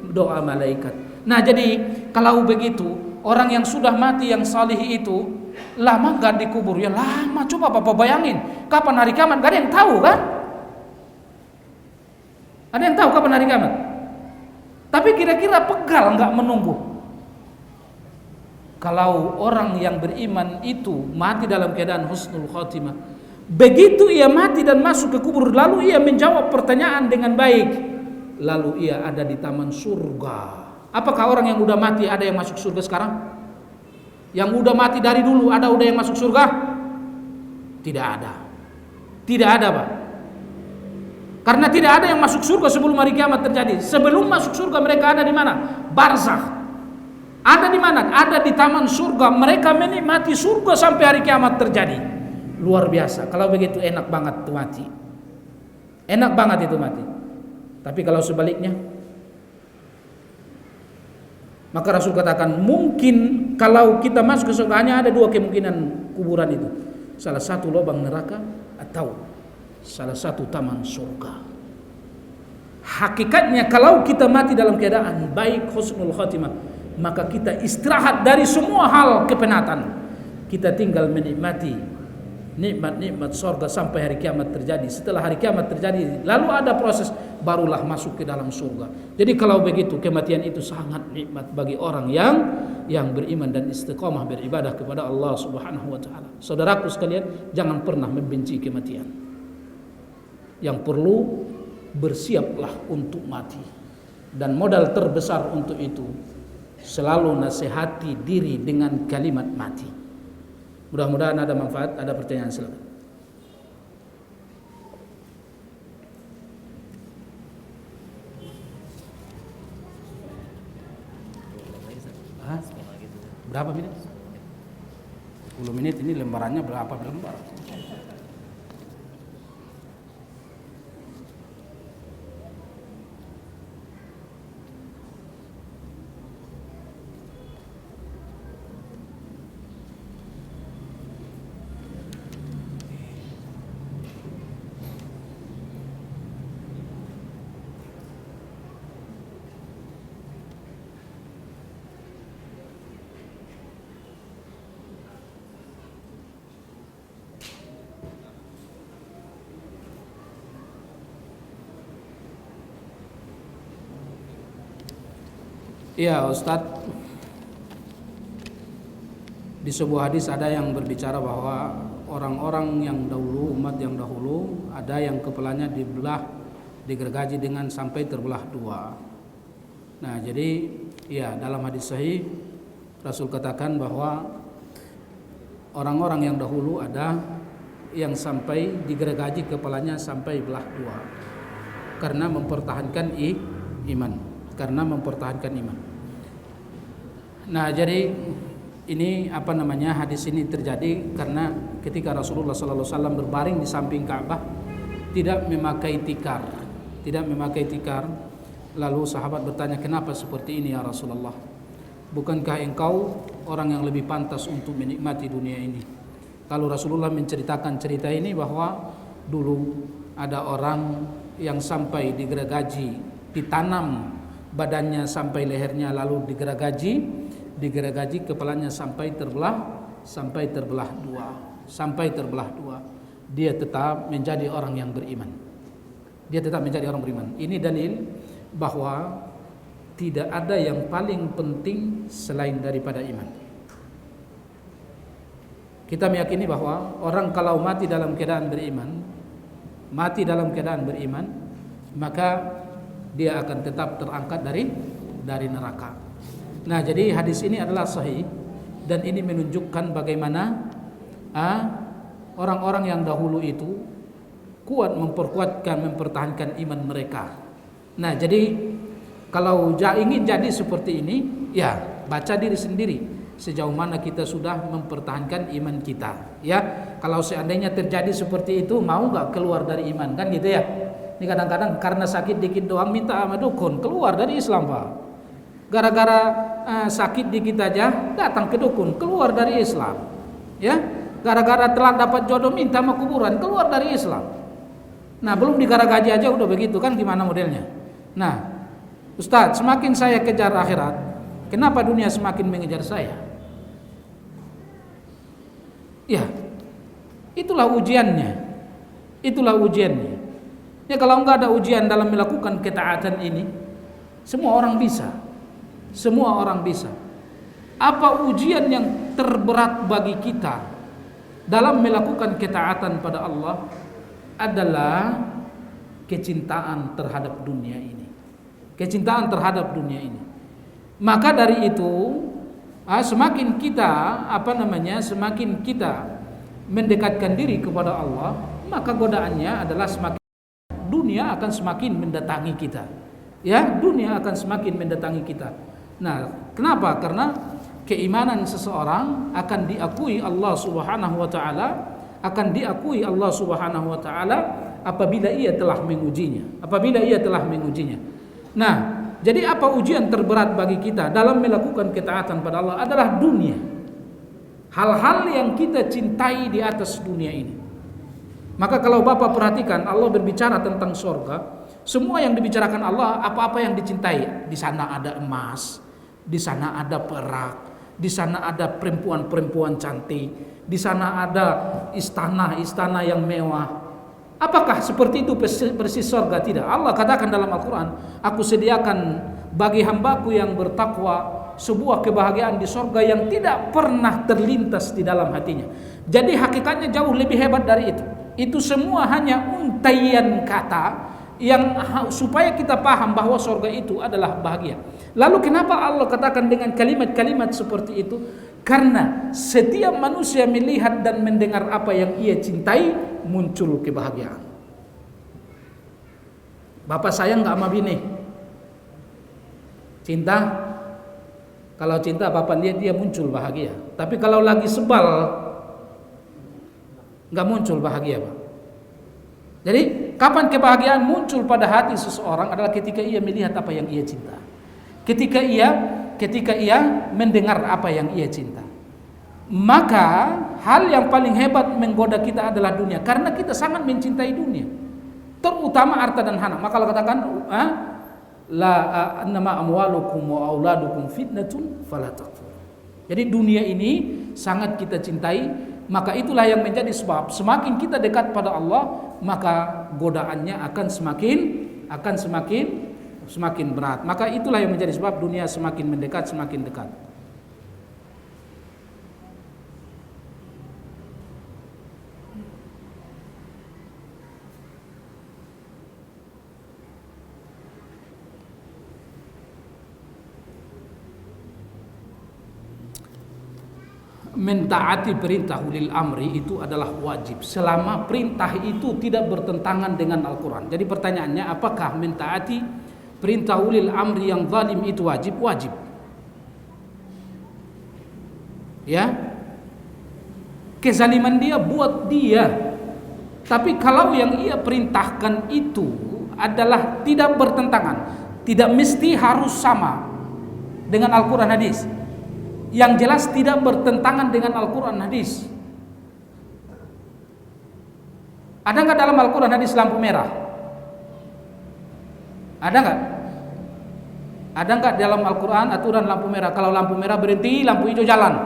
doa malaikat. Nah, jadi kalau begitu orang yang sudah mati yang saleh itu lama gak dikubur? Ya lama. Coba Bapak bayangin, kapan hari kiamat? Gak ada yang tahu kan? Ada yang tahu kapan hari kiamat? Tapi kira-kira pegal gak menunggu? Kalau orang yang beriman itu mati dalam keadaan husnul khotimah, begitu ia mati dan masuk ke kubur, lalu ia menjawab pertanyaan dengan baik, lalu ia ada di taman surga. Apakah orang yang udah mati ada yang masuk surga sekarang? Yang udah mati dari dulu udah yang masuk surga? Tidak ada. Tidak ada, Pak. Karena tidak ada yang masuk surga sebelum hari kiamat terjadi. Sebelum masuk surga mereka ada di mana? Barzakh. Ada di mana? Ada di taman surga. Mereka menikmati surga sampai hari kiamat terjadi. Luar biasa. Kalau begitu enak banget itu mati. Enak banget itu mati. Tapi kalau sebaliknya, maka Rasul katakan mungkin kalau kita masuk ke surga hanya ada dua kemungkinan kuburan itu. Salah satu lubang neraka atau salah satu taman surga. Hakikatnya kalau kita mati dalam keadaan baik husnul khatimah, maka kita istirahat dari semua hal kepenatan. Kita tinggal menikmati nikmat-nikmat surga sampai hari kiamat terjadi. Setelah hari kiamat terjadi, lalu ada proses, barulah masuk ke dalam surga. Jadi kalau begitu, kematian itu sangat nikmat bagi orang yang beriman dan istiqamah beribadah kepada Allah Subhanahu wa taala. Saudaraku sekalian, jangan pernah membenci kematian. Yang perlu bersiaplah untuk mati. Dan modal terbesar untuk itu selalu nasihati diri dengan kalimat mati. Mudah-mudahan ada manfaat. Ada pertanyaan, silakan. Berapa menit? 10 menit. Ini lembarannya berapa lembar? Iya, Ustadz, di sebuah hadis ada yang berbicara bahwa orang-orang yang dahulu, umat yang dahulu, ada yang kepalanya dibelah, digergaji dengan sampai terbelah dua. Nah, jadi ya dalam hadis sahih Rasul katakan bahwa orang-orang yang dahulu ada yang sampai digergaji kepalanya sampai belah dua karena mempertahankan iman, karena mempertahankan iman. Nah, jadi ini hadis ini terjadi karena ketika Rasulullah SAW berbaring di samping Ka'bah tidak memakai tikar, lalu sahabat bertanya, kenapa seperti ini ya Rasulullah? Bukankah engkau orang yang lebih pantas untuk menikmati dunia ini? Lalu Rasulullah menceritakan cerita ini bahwa dulu ada orang yang sampai digergaji, ditanam badannya sampai lehernya, lalu digergaji kepalanya sampai terbelah dua. Dia tetap menjadi orang yang beriman. Ini dalil bahwa tidak ada yang paling penting selain daripada iman. Kita meyakini bahwa orang kalau mati dalam keadaan beriman, maka dia akan tetap terangkat dari neraka. Nah, jadi hadis ini adalah sahih dan ini menunjukkan bagaimana orang-orang yang dahulu itu kuat mempertahankan iman mereka. Nah, jadi kalau ingin jadi seperti ini, ya baca diri sendiri sejauh mana kita sudah mempertahankan iman kita. Ya, kalau seandainya terjadi seperti itu, mau nggak keluar dari iman, kan gitu ya? Ini kadang-kadang karena sakit dikit doang minta sama dukun keluar dari Islam, Pak. Gara-gara sakit dikit aja datang ke dukun, keluar dari Islam. Ya, gara-gara telah dapat jodoh minta sama kuburan, keluar dari Islam. Nah, belum digaragaji aja udah begitu kan, gimana modelnya? Nah, Ustadz, semakin saya kejar akhirat, kenapa dunia semakin mengejar saya? Ya, itulah ujiannya. Itulah ujiannya. Ya, kalau enggak ada ujian dalam melakukan ketaatan ini, semua orang bisa. Semua orang bisa. Apa ujian yang terberat bagi kita dalam melakukan ketaatan pada Allah adalah kecintaan terhadap dunia ini. Kecintaan terhadap dunia ini. Maka dari itu, semakin kita semakin kita mendekatkan diri kepada Allah, maka godaannya adalah semakin dunia akan semakin mendatangi kita. Ya, dunia akan semakin mendatangi kita. Nah, kenapa? Karena keimanan seseorang akan diakui Allah Subhanahu wa taala, akan diakui Allah Subhanahu wa taala apabila ia telah mengujinya. Apabila ia telah mengujinya. Nah, jadi apa ujian terberat bagi kita dalam melakukan ketaatan pada Allah adalah dunia. Hal-hal yang kita cintai di atas dunia ini. Maka kalau Bapak perhatikan, Allah berbicara tentang surga, semua yang dibicarakan Allah, apa-apa yang dicintai. Di sana ada emas, di sana ada perak, di sana ada perempuan-perempuan cantik, di sana ada istana-istana yang mewah. Apakah seperti itu persis surga? Tidak. Allah katakan dalam Al-Quran, aku sediakan bagi hambaku yang bertakwa sebuah kebahagiaan di surga yang tidak pernah terlintas di dalam hatinya. Jadi hakikatnya jauh lebih hebat dari itu. Itu semua hanya untaian kata yang supaya kita paham bahwa surga itu adalah bahagia. Lalu kenapa Allah katakan dengan kalimat-kalimat seperti itu? Karena setiap manusia melihat dan mendengar apa yang ia cintai, muncul kebahagiaan. Bapak sayang gak sama bini? Cinta? Kalau cinta bapak lihat dia muncul bahagia. Tapi kalau lagi sebal, gak muncul bahagia, Pak. Jadi kapan kebahagiaan muncul pada hati seseorang adalah ketika ia melihat apa yang ia cinta. Ketika ia mendengar apa yang ia cinta. Maka hal yang paling hebat menggoda kita adalah dunia, karena kita sangat mencintai dunia. Terutama harta dan anak. Maka Allah katakan, la annama amwalukum wa auladukum fitnatun fala takfur. Jadi dunia ini sangat kita cintai. Maka itulah yang menjadi sebab semakin kita dekat pada Allah, maka godaannya akan semakin berat. Maka itulah yang menjadi sebab dunia semakin mendekat, semakin dekat. Mentaati perintah ulil amri itu adalah wajib selama perintah itu tidak bertentangan dengan Al-Quran. Jadi pertanyaannya, apakah mentaati perintah ulil amri yang zalim itu wajib? Wajib. Ya, kezaliman dia buat dia. Tapi kalau yang ia perintahkan itu adalah tidak bertentangan, tidak mesti harus sama dengan Al-Quran hadis. Yang jelas tidak bertentangan dengan Al-Quran hadis. Ada nggak dalam Al-Quran hadis lampu merah? Ada nggak? Ada nggak dalam Al-Quran aturan lampu merah? Kalau lampu merah berhenti, lampu hijau jalan.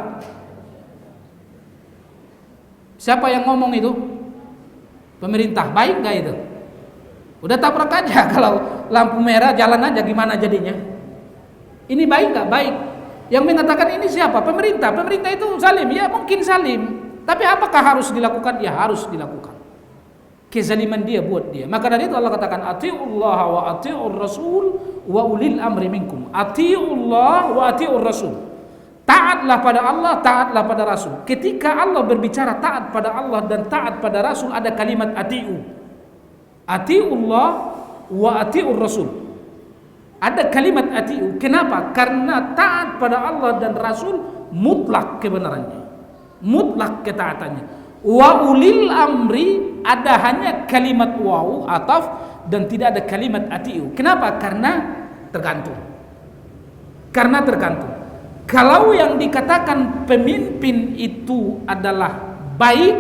Siapa yang ngomong itu? Pemerintah. Baik nggak itu? Udah tabrak aja. Kalau lampu merah jalan aja, gimana jadinya? Ini baik nggak? Baik. Yang mengatakan ini siapa? Pemerintah. Pemerintah itu zalim. Ya mungkin zalim. Tapi apakah harus dilakukan? Ya harus dilakukan. Kezaliman dia buat dia. Maka dari itu Allah katakan, ati'ullah wa ati'ur rasul wa ulil amri minkum. Ati'ullah wa ati'ur rasul. Taatlah pada Allah, taatlah pada Rasul. Ketika Allah berbicara taat pada Allah dan taat pada Rasul, ada kalimat ati'u. Ati'ullah wa ati'ur rasul. Ada kalimat ati'u. Kenapa? Karena taat pada Allah dan Rasul mutlak kebenarannya, mutlak ketaatannya. Wa ulil amri ada hanya kalimat wawu ataf dan tidak ada kalimat ati'u. Kenapa? Karena tergantung. Karena tergantung. Kalau yang dikatakan pemimpin itu adalah baik,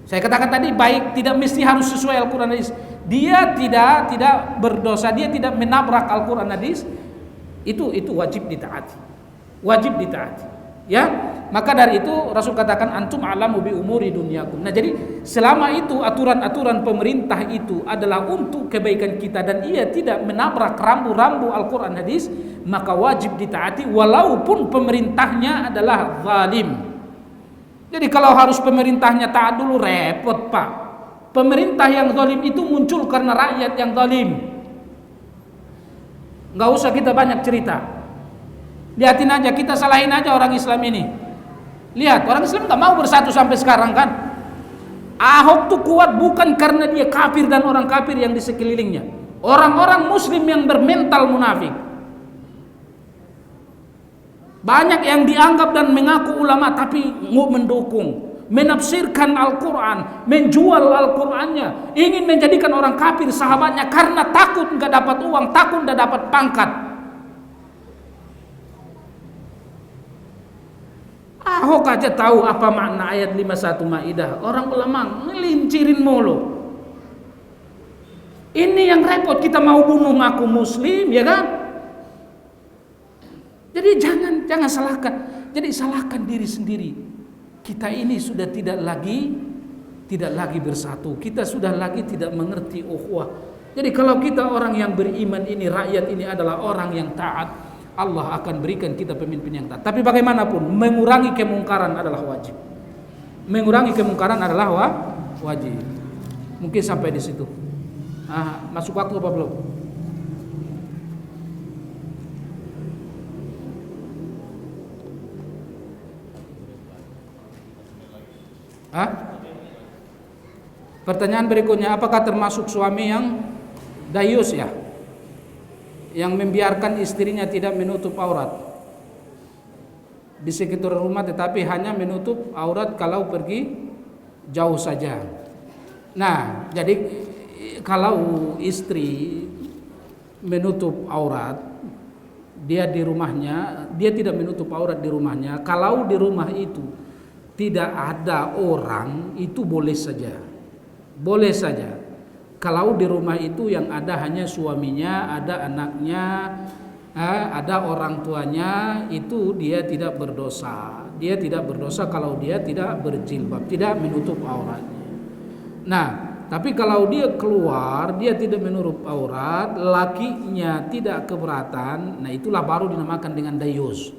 saya katakan tadi baik tidak mesti harus sesuai Al-Quran hadis. Dia tidak berdosa, dia tidak menabrak Al-Quran hadis, itu wajib ditaati. Wajib ditaati. Ya, maka dari itu Rasul katakan antum a'lamu bi umuri dunyakum. Nah, jadi selama itu aturan-aturan pemerintah itu adalah untuk kebaikan kita dan ia tidak menabrak rambu-rambu Al-Quran hadis, maka wajib ditaati walaupun pemerintahnya adalah zalim. Jadi kalau harus pemerintahnya taat dulu repot, Pak. Pemerintah yang zalim itu muncul karena rakyat yang zalim. Nggak usah kita banyak cerita. Lihatin aja, kita salahin aja orang Islam ini. Lihat, orang Islam nggak mau bersatu sampai sekarang kan. Ahok tuh kuat bukan karena dia kafir dan orang kafir yang di sekelilingnya. Orang-orang muslim yang bermental munafik. Banyak yang dianggap dan mengaku ulama tapi mau mendukung, menafsirkan Al-Quran, menjual Al-Qurannya, ingin menjadikan orang kafir sahabatnya karena takut nggak dapat uang, takut nggak dapat pangkat. Ahok aja tahu apa makna ayat 51 Maidah. Orang ulama ngelincirin mulu. Ini yang repot, kita mau bunuh ngaku muslim, ya kan? Jadi jangan salahkan. Jadi salahkan diri sendiri. Kita ini sudah tidak lagi bersatu. Kita sudah lagi tidak mengerti ukhuwah. Jadi kalau kita orang yang beriman ini, rakyat ini adalah orang yang taat, Allah akan berikan kita pemimpin yang taat. Tapi bagaimanapun mengurangi kemungkaran adalah wajib. Mengurangi kemungkaran adalah wajib. Mungkin sampai di situ. Masuk waktu apa belum? Pertanyaan berikutnya, apakah termasuk suami yang dayus ya? Yang membiarkan istrinya tidak menutup aurat di sekitar rumah tetapi hanya menutup aurat kalau pergi jauh saja. Nah, jadi kalau istri menutup aurat, dia di rumahnya, dia tidak menutup aurat di rumahnya. Kalau di rumah itu tidak ada orang, itu boleh saja. Boleh saja. Kalau di rumah itu yang ada hanya suaminya, ada anaknya, ada orang tuanya, itu dia tidak berdosa. Dia tidak berdosa kalau dia tidak berjilbab, tidak menutup auratnya. Nah, tapi kalau dia keluar, dia tidak menutup aurat, lakinya tidak keberatan, nah itulah baru dinamakan dengan dayus.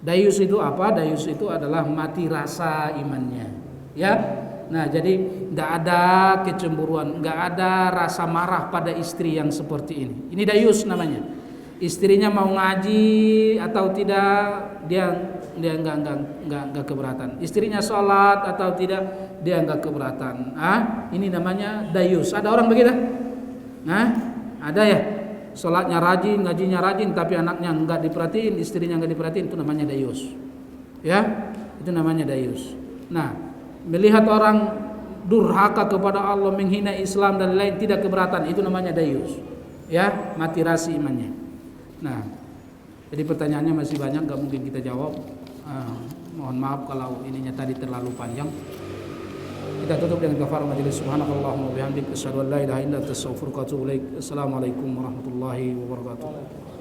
Dayus itu apa? Dayus itu adalah mati rasa imannya. Ya. Nah, jadi tidak ada kecemburuan, tidak ada rasa marah pada istri yang seperti ini. Ini dayus namanya. Istrinya mau ngaji atau tidak, dia enggak keberatan. Istrinya sholat atau tidak, dia enggak keberatan. Ini namanya dayus. Ada orang begitu? Ada ya. Sholatnya rajin, ngajinya rajin, tapi anaknya enggak diperhatiin, istrinya enggak diperhatiin, itu namanya dayus. Ya, itu namanya dayus. Nah, melihat orang durhaka kepada Allah, menghina Islam dan lain tidak keberatan, itu namanya dayus. Ya, mati rasa imannya. Nah, jadi pertanyaannya masih banyak, gak mungkin kita jawab. Mohon maaf kalau ininya tadi terlalu panjang. Kita tutup dengan kafarah majelis. Subhanakallahumma wa bihamdika asyhadu an la ilaha illa anta astaghfiruka wa atubu ilaik. Assalamualaikum warahmatullahi wabarakatuh.